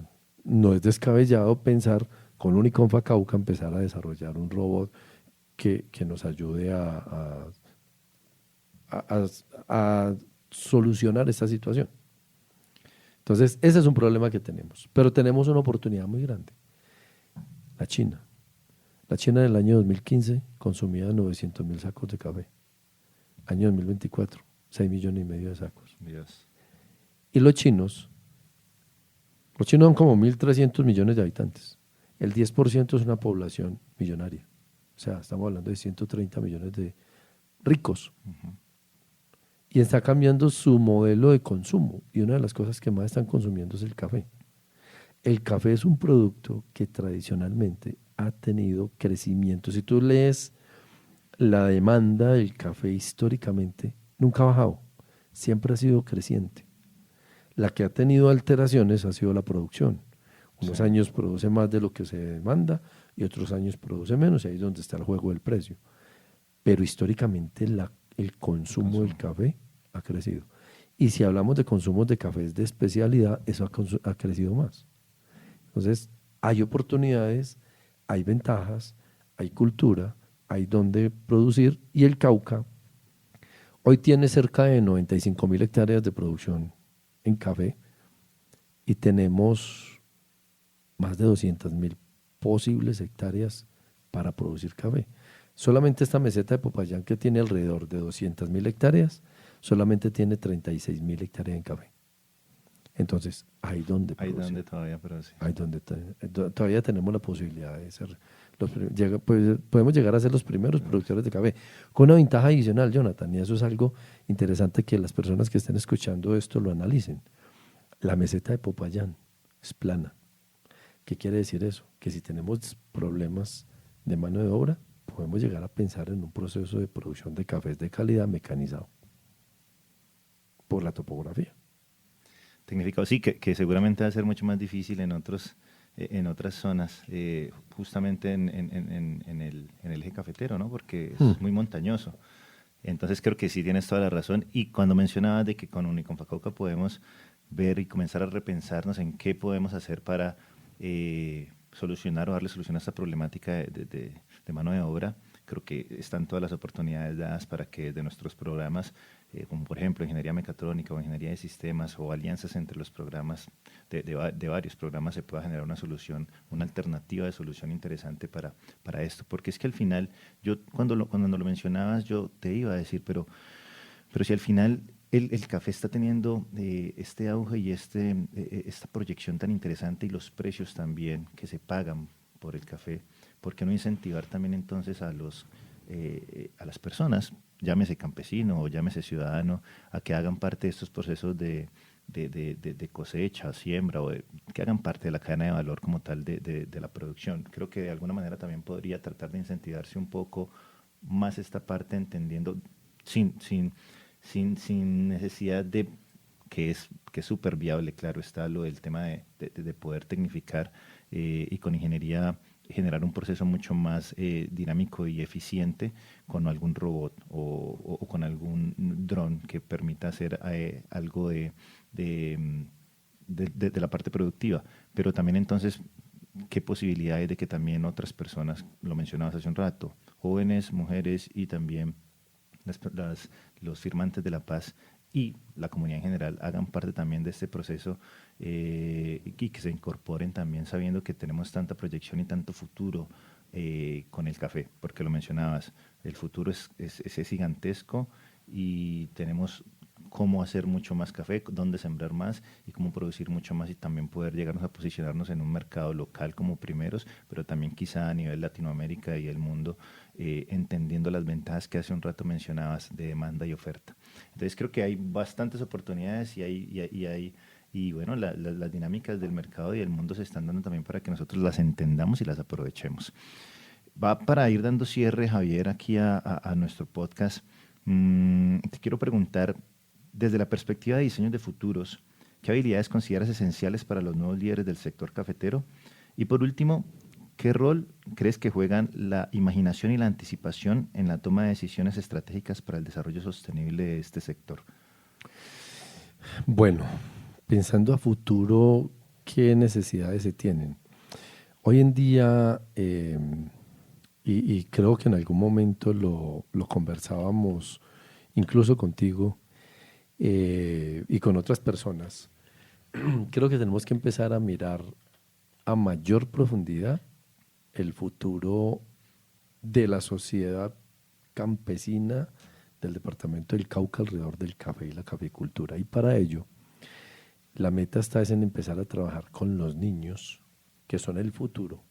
no es descabellado pensar con Uniconfa Cauca empezar a desarrollar un robot que nos ayude a solucionar esta situación. Entonces, ese es un problema que tenemos. Pero tenemos una oportunidad muy grande. La China. La China en el año 2015 consumía 900.000 sacos de café. Año 2024, 6,5 millones de sacos. Dios. Y los chinos son como 1.300 millones de habitantes. El 10% es una población millonaria. O sea, estamos hablando de 130 millones de ricos. Uh-huh. Y está cambiando su modelo de consumo. Y una de las cosas que más están consumiendo es el café. El café es un producto que tradicionalmente ha tenido crecimiento. Si tú lees la demanda del café históricamente, nunca ha bajado. Siempre ha sido creciente. La que ha tenido alteraciones ha sido la producción. Unos años produce más de lo que se demanda y otros años produce menos, y ahí es donde está el juego del precio. Pero históricamente el consumo del café ha crecido. Y si hablamos de consumos de cafés de especialidad, eso ha crecido más. Entonces, hay oportunidades, hay ventajas, hay cultura, hay donde producir, y el Cauca hoy tiene cerca de 95.000 hectáreas de producción en café y tenemos más de 200.000 posibles hectáreas para producir café. Solamente esta meseta de Popayán, que tiene alrededor de 200.000 hectáreas, solamente tiene 36.000 hectáreas en café. Entonces, hay donde producir. Hay donde todavía produce. Hay donde todavía tenemos la posibilidad de ser podemos llegar a ser los primeros productores de café. Con una ventaja adicional, Jonathan, y eso es algo interesante que las personas que estén escuchando esto lo analicen. La meseta de Popayán es plana. ¿Qué quiere decir eso? Que si tenemos problemas de mano de obra, podemos llegar a pensar en un proceso de producción de cafés de calidad mecanizado por la topografía. Tecnificado, sí, que seguramente va a ser mucho más difícil en otras zonas, justamente en el eje cafetero, ¿no? Porque es muy montañoso. Entonces creo que sí tienes toda la razón. Y cuando mencionabas de que con Uniconfa Cauca podemos ver y comenzar a repensarnos en qué podemos hacer para solucionar o darle solución a esta problemática de mano de obra, creo que están todas las oportunidades dadas para que de nuestros programas, como por ejemplo ingeniería mecatrónica o ingeniería de sistemas o alianzas entre los programas, de varios programas, se pueda generar una solución, una alternativa de solución interesante para esto. Porque es que al final, yo cuando nos lo mencionabas, yo te iba a decir, pero si al final el café está teniendo este auge y esta proyección tan interesante y los precios también que se pagan por el café, ¿por qué no incentivar también entonces a las personas, llámese campesino o llámese ciudadano, a que hagan parte de estos procesos de cosecha, siembra, o que hagan parte de la cadena de valor como tal de la producción? Creo que de alguna manera también podría tratar de incentivarse un poco más esta parte, entendiendo sin necesidad de que es súper viable, claro está, lo del tema de poder tecnificar y con ingeniería generar un proceso mucho más dinámico y eficiente con algún robot o con algún dron que permita hacer algo de la parte productiva. Pero también entonces, ¿qué posibilidades de que también otras personas, lo mencionabas hace un rato, jóvenes, mujeres y también los firmantes de la paz y la comunidad en general hagan parte también de este proceso y que se incorporen también sabiendo que tenemos tanta proyección y tanto futuro con el café? Porque lo mencionabas, el futuro es gigantesco y tenemos cómo hacer mucho más café, dónde sembrar más y cómo producir mucho más y también poder llegarnos a posicionarnos en un mercado local como primeros, pero también quizá a nivel Latinoamérica y el mundo, entendiendo las ventajas que hace un rato mencionabas de demanda y oferta. Entonces creo que hay bastantes oportunidades y bueno, las dinámicas del mercado y del mundo se están dando también para que nosotros las entendamos y las aprovechemos. Va para ir dando cierre, Javier, aquí a nuestro podcast. Te quiero preguntar, desde la perspectiva de diseños de futuros, ¿qué habilidades consideras esenciales para los nuevos líderes del sector cafetero? Y por último, ¿qué rol crees que juegan la imaginación y la anticipación en la toma de decisiones estratégicas para el desarrollo sostenible de este sector? Bueno, pensando a futuro, ¿qué necesidades se tienen? Hoy en día, y creo que en algún momento lo conversábamos incluso contigo y con otras personas, creo que tenemos que empezar a mirar a mayor profundidad el futuro de la sociedad campesina del departamento del Cauca alrededor del café y la caficultura. Y para ello, la meta está en empezar a trabajar con los niños, que son el futuro.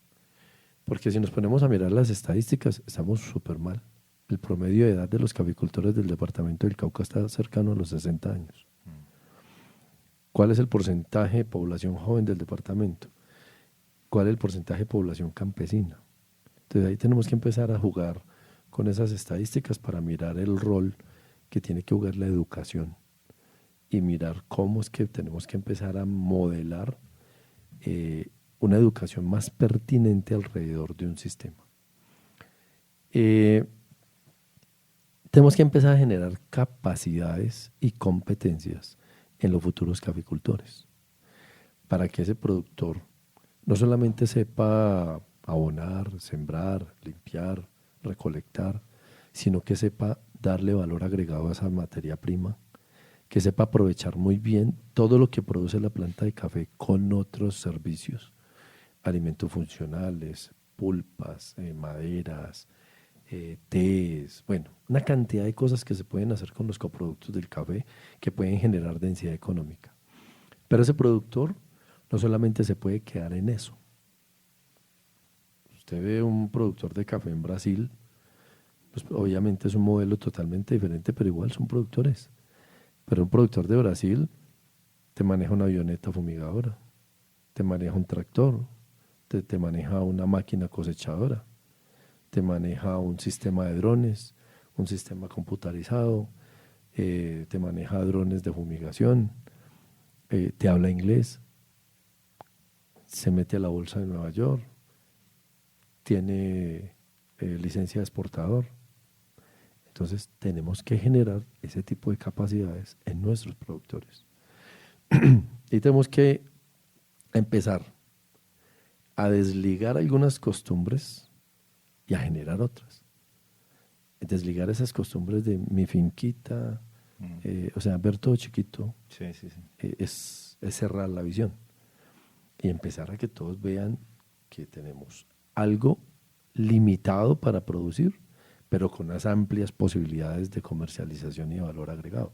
Porque si nos ponemos a mirar las estadísticas, estamos súper mal. El promedio de edad de los caficultores del departamento del Cauca está cercano a los 60 años. ¿Cuál es el porcentaje de población joven del departamento? ¿Cuál es el porcentaje de población campesina? Entonces ahí tenemos que empezar a jugar con esas estadísticas para mirar el rol que tiene que jugar la educación y mirar cómo es que tenemos que empezar a modelar una educación más pertinente alrededor de un sistema. Tenemos que empezar a generar capacidades y competencias en los futuros caficultores para que ese productor no solamente sepa abonar, sembrar, limpiar, recolectar, sino que sepa darle valor agregado a esa materia prima, que sepa aprovechar muy bien todo lo que produce la planta de café con otros servicios, alimentos funcionales, pulpas, maderas, tés, bueno, una cantidad de cosas que se pueden hacer con los coproductos del café que pueden generar densidad económica. Pero ese productor no solamente se puede quedar en eso. Usted ve un productor de café en Brasil, pues obviamente es un modelo totalmente diferente, pero igual son productores. Pero un productor de Brasil te maneja una avioneta fumigadora, te maneja un tractor, te maneja una máquina cosechadora, te maneja un sistema de drones, un sistema computarizado, te maneja drones de fumigación, te habla inglés, se mete a la bolsa de Nueva York, tiene licencia de exportador. Entonces tenemos que generar ese tipo de capacidades en nuestros productores. Y tenemos que empezar a desligar algunas costumbres y a generar otras. Desligar esas costumbres de mi finquita, o sea, ver todo chiquito, Sí. es cerrar la visión. Y empezar a que todos vean que tenemos algo limitado para producir, pero con unas amplias posibilidades de comercialización y de valor agregado.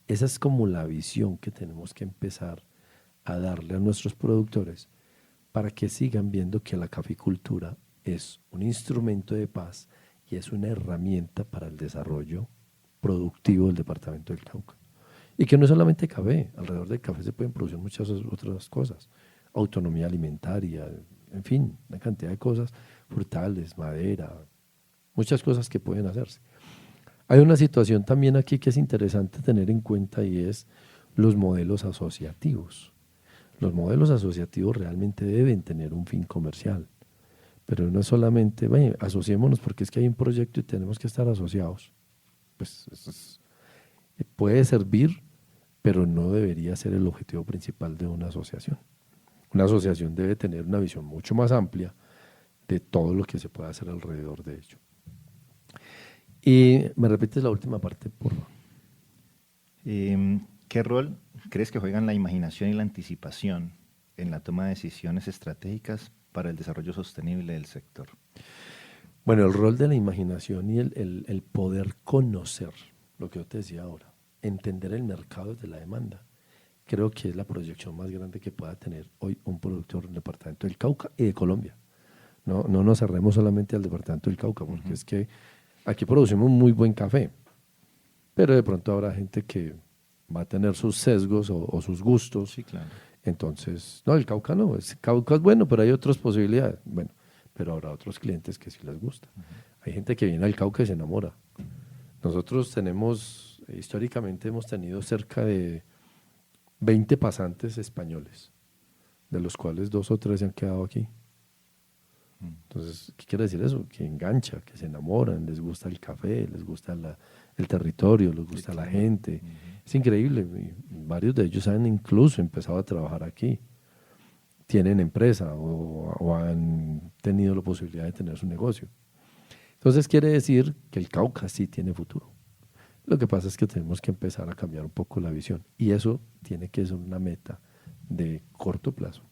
Esa es como la visión que tenemos que empezar a darle a nuestros productores para que sigan viendo que la caficultura es un instrumento de paz y es una herramienta para el desarrollo productivo del departamento del Cauca. Y que no es solamente café, alrededor del café se pueden producir muchas otras cosas, autonomía alimentaria, en fin, una cantidad de cosas, frutales, madera, muchas cosas que pueden hacerse. Hay una situación también aquí que es interesante tener en cuenta y es los modelos asociativos. Los modelos asociativos realmente deben tener un fin comercial. pero no es solamente, bueno, asociémonos porque es que hay un proyecto y tenemos que estar asociados. Pues puede servir, pero no debería ser el objetivo principal de una asociación. Una asociación debe tener una visión mucho más amplia de todo lo que se puede hacer alrededor de ello. Y me repites la última parte, por favor. ¿Qué rol crees que juegan la imaginación y la anticipación en la toma de decisiones estratégicas para el desarrollo sostenible del sector? Bueno, el rol de la imaginación y el poder conocer, lo que yo te decía ahora, entender el mercado desde la demanda, creo que es la proyección más grande que pueda tener hoy un productor del departamento del Cauca y de Colombia. No nos cerremos solamente al departamento del Cauca, porque es que aquí producimos muy buen café, pero de pronto habrá gente que va a tener sus sesgos o sus gustos. Sí, claro. Entonces, no, el Cauca no, el Cauca es bueno, pero hay otras posibilidades. Bueno, pero habrá otros clientes que sí les gusta. Hay gente que viene al Cauca y se enamora. Nosotros tenemos, históricamente hemos tenido cerca de 20 pasantes españoles, de los cuales 2 o 3 se han quedado aquí. Entonces, ¿qué quiere decir eso? Que engancha, que se enamoran, les gusta el café, les gusta el territorio, les gusta la gente. Es increíble. Varios de ellos han incluso empezado a trabajar aquí. Tienen empresa o han tenido la posibilidad de tener su negocio. Entonces, quiere decir que el Cauca sí tiene futuro. Lo que pasa es que tenemos que empezar a cambiar un poco la visión. Y eso tiene que ser una meta de corto plazo.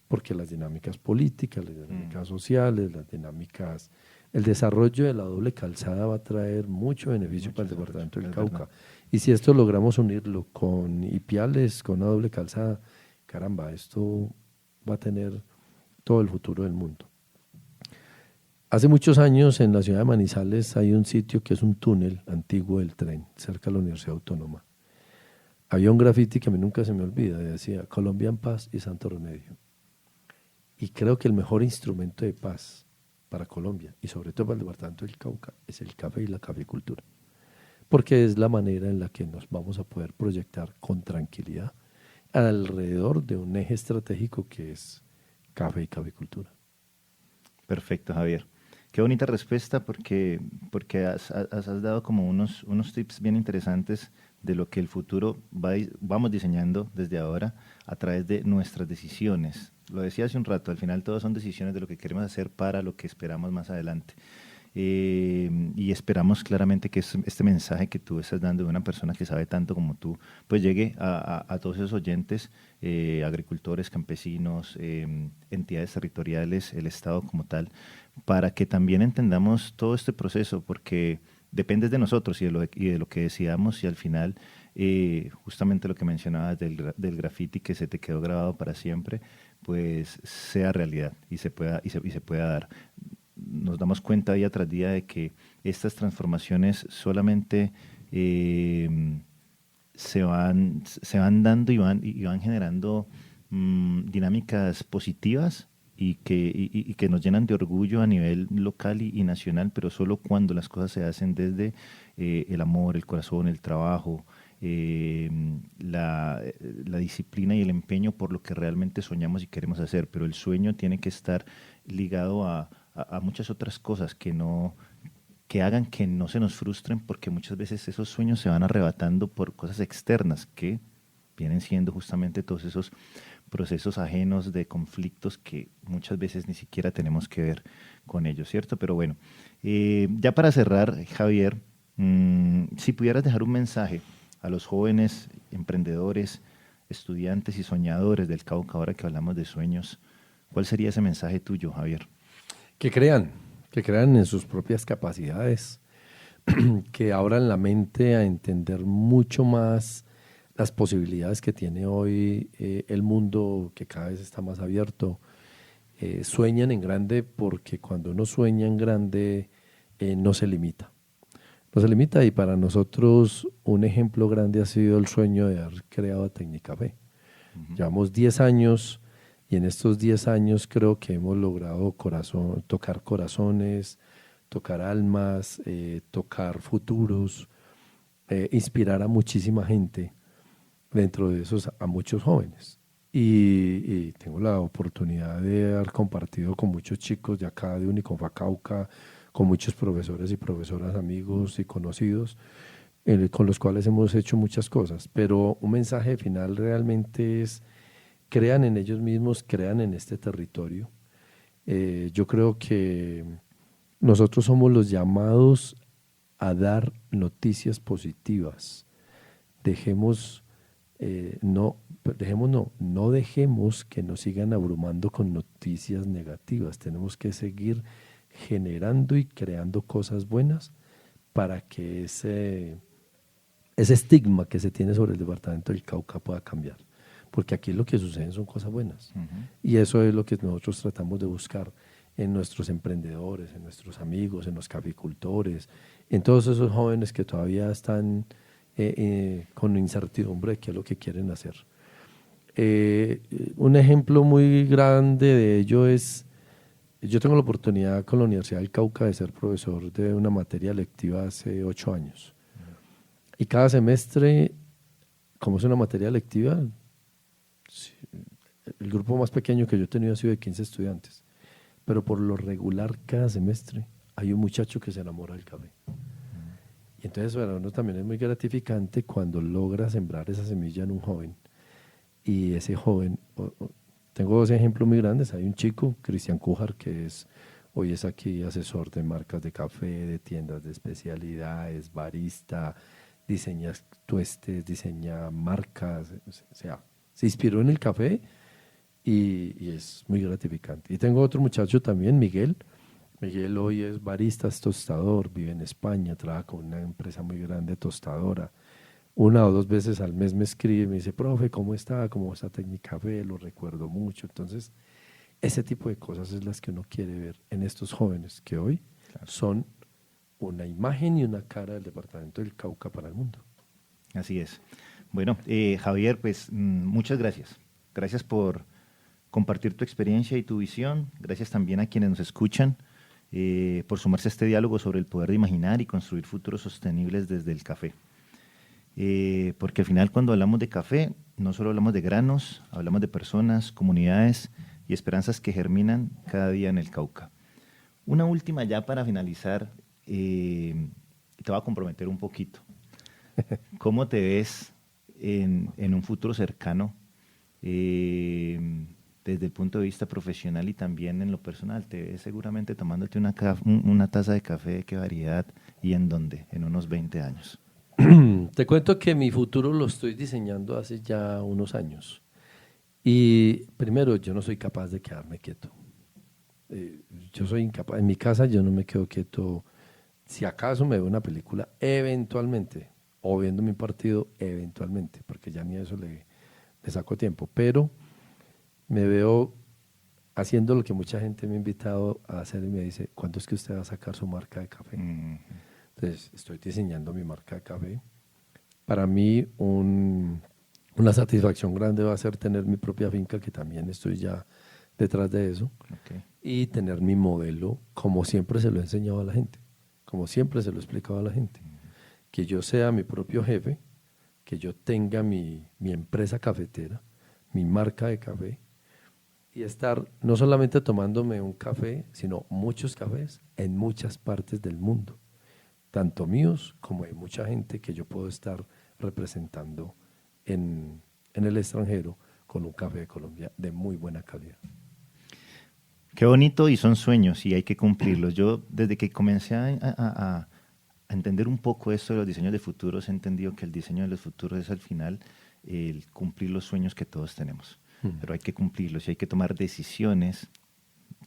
Porque las dinámicas políticas, las dinámicas sociales, las dinámicas, el desarrollo de la doble calzada va a traer mucho beneficio para el departamento del Cauca. Verdad. Y si esto logramos unirlo con Ipiales, con una doble calzada, caramba, esto va a tener todo el futuro del mundo. Hace muchos años en la ciudad de Manizales hay un sitio que es un túnel antiguo del tren, cerca de la Universidad Autónoma. Había un grafiti que a mí nunca se me olvida, decía Colombia en paz y Santo Remedio. Y creo que el mejor instrumento de paz para Colombia y sobre todo para el departamento del Cauca es el café y la caficultura. Porque es la manera en la que nos vamos a poder proyectar con tranquilidad alrededor de un eje estratégico que es café y caficultura. Perfecto, Javier. Qué bonita respuesta porque has dado como unos tips bien interesantes de lo que el futuro vamos diseñando desde ahora a través de nuestras decisiones. Lo decía hace un rato, al final todas son decisiones de lo que queremos hacer para lo que esperamos más adelante. Y esperamos claramente que este mensaje que tú estás dando de una persona que sabe tanto como tú, pues llegue a todos esos oyentes, agricultores, campesinos, entidades territoriales, el Estado como tal, para que también entendamos todo este proceso, porque depende de nosotros y de lo que decidamos y al final, justamente lo que mencionabas del graffiti que se te quedó grabado para siempre, pues sea realidad y se pueda dar. Nos damos cuenta día tras día de que estas transformaciones solamente se van dando y van generando dinámicas positivas y que nos llenan de orgullo a nivel local y nacional, pero solo cuando las cosas se hacen desde el amor, el corazón, el trabajo, la disciplina y el empeño por lo que realmente soñamos y queremos hacer. Pero el sueño tiene que estar ligado a muchas otras cosas que hagan que no se nos frustren, porque muchas veces esos sueños se van arrebatando por cosas externas que vienen siendo justamente todos esos procesos ajenos de conflictos que muchas veces ni siquiera tenemos que ver con ellos, ¿cierto? Pero bueno, ya para cerrar, Javier, si pudieras dejar un mensaje a los jóvenes emprendedores, estudiantes y soñadores del Cauca, ahora que hablamos de sueños, ¿cuál sería ese mensaje tuyo, Javier? Que crean en sus propias capacidades, que abran la mente a entender mucho más las posibilidades que tiene hoy el mundo, que cada vez está más abierto. Sueñan en grande porque cuando uno sueña en grande no se limita. No se limita y para nosotros un ejemplo grande ha sido el sueño de haber creado Tecnicafé. Llevamos 10 años y en estos 10 años creo que hemos logrado tocar corazones, tocar almas, tocar futuros, inspirar a muchísima gente, dentro de esos a muchos jóvenes. y tengo la oportunidad de haber compartido con muchos chicos de acá de Uniconfacauca, con muchos profesores y profesoras, amigos y conocidos, con los cuales hemos hecho muchas cosas. Pero un mensaje final realmente es: crean en ellos mismos, crean en este territorio. Yo creo que nosotros somos los llamados a dar noticias positivas. Dejemos, no dejemos que nos sigan abrumando con noticias negativas. Tenemos que seguir generando y creando cosas buenas para que ese estigma que se tiene sobre el departamento del Cauca pueda cambiar. Porque aquí lo que sucede son cosas buenas. Y eso es lo que nosotros tratamos de buscar en nuestros emprendedores, en nuestros amigos, en los caficultores, en todos esos jóvenes que todavía están con incertidumbre de qué es lo que quieren hacer. Un ejemplo muy grande de ello es: yo tengo la oportunidad con la Universidad del Cauca de ser profesor de una materia lectiva hace 8 años. Y cada semestre, como es una materia lectiva, el grupo más pequeño que yo he tenido ha sido de 15 estudiantes. Pero por lo regular, cada semestre hay un muchacho que se enamora del café. Y entonces para uno también es muy gratificante cuando logra sembrar esa semilla en un joven. Y ese joven, tengo 2 ejemplos muy grandes. Hay un chico, Cristian Cújar, que hoy es aquí asesor de marcas de café, de tiendas de especialidades, barista, diseña tuestes, diseña marcas, o sea, se inspiró en el café y es muy gratificante. Y tengo otro muchacho también, Miguel. Miguel hoy es barista, es tostador, vive en España, trabaja con una empresa muy grande tostadora. 1 o 2 veces al mes me escribe y me dice: profe, ¿cómo está? ¿Cómo está Tecnicafé? Lo recuerdo mucho. Entonces, ese tipo de cosas es las que uno quiere ver en estos jóvenes que hoy son una imagen y una cara del departamento del Cauca para el mundo. Así es. Bueno, Javier, pues muchas gracias. Gracias por compartir tu experiencia y tu visión. Gracias también a quienes nos escuchan por sumarse a este diálogo sobre el poder de imaginar y construir futuros sostenibles desde el café. Porque al final, cuando hablamos de café, no solo hablamos de granos, hablamos de personas, comunidades y esperanzas que germinan cada día en el Cauca. Una última ya para finalizar, y te voy a comprometer un poquito. ¿Cómo te ves en un futuro cercano desde el punto de vista profesional y también en lo personal? ¿Te ves seguramente tomándote una taza de café? ¿De qué variedad y en dónde? En unos 20 años. Te cuento que mi futuro lo estoy diseñando hace ya unos años. Y primero, yo no soy capaz de quedarme quieto. Yo soy incapaz. En mi casa yo no me quedo quieto. Si acaso me veo una película, eventualmente, o viendo mi partido, eventualmente, porque ya ni a eso le saco tiempo. Pero me veo haciendo lo que mucha gente me ha invitado a hacer y me dice: ¿cuándo es que usted va a sacar su marca de café? Entonces, estoy diseñando mi marca de café. Para mí, una satisfacción grande va a ser tener mi propia finca, que también estoy ya detrás de eso, y tener mi modelo, como siempre se lo he enseñado a la gente, como siempre se lo he explicado a la gente, que yo sea mi propio jefe, que yo tenga mi empresa cafetera, mi marca de café, y estar no solamente tomándome un café, sino muchos cafés en muchas partes del mundo, tanto míos como de mucha gente que yo puedo estar representando en el extranjero con un café de Colombia de muy buena calidad. Qué bonito, y son sueños y hay que cumplirlos. Yo desde que comencé a entender un poco esto de los diseños de futuros, he entendido que el diseño de los futuros es al final el cumplir los sueños que todos tenemos. Pero hay que cumplirlos y hay que tomar decisiones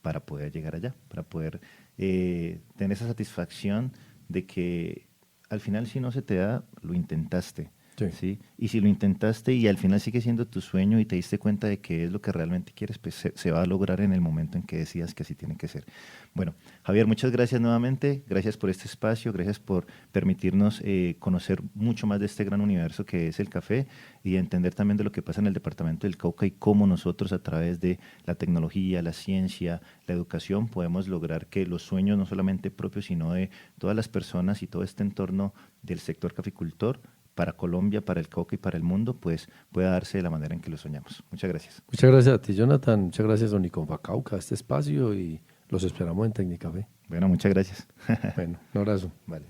para poder llegar allá, para poder tener esa satisfacción de que al final, si no se te da, lo intentaste. Sí. ¿Sí? Y si lo intentaste y al final sigue siendo tu sueño y te diste cuenta de que es lo que realmente quieres, pues se va a lograr en el momento en que decidas que así tiene que ser. Bueno, Javier, muchas gracias nuevamente. Gracias por este espacio, gracias por permitirnos conocer mucho más de este gran universo que es el café y entender también de lo que pasa en el departamento del Cauca y cómo nosotros, a través de la tecnología, la ciencia, la educación, podemos lograr que los sueños, no solamente propios, sino de todas las personas y todo este entorno del sector caficultor, para Colombia, para el Cauca y para el mundo, pues pueda darse de la manera en que lo soñamos. Muchas gracias. Muchas gracias a ti, Jonathan. Muchas gracias a Uniconfacauca, este espacio, y los esperamos en Tecnicafé. Bueno, muchas gracias. Bueno, un abrazo. Vale.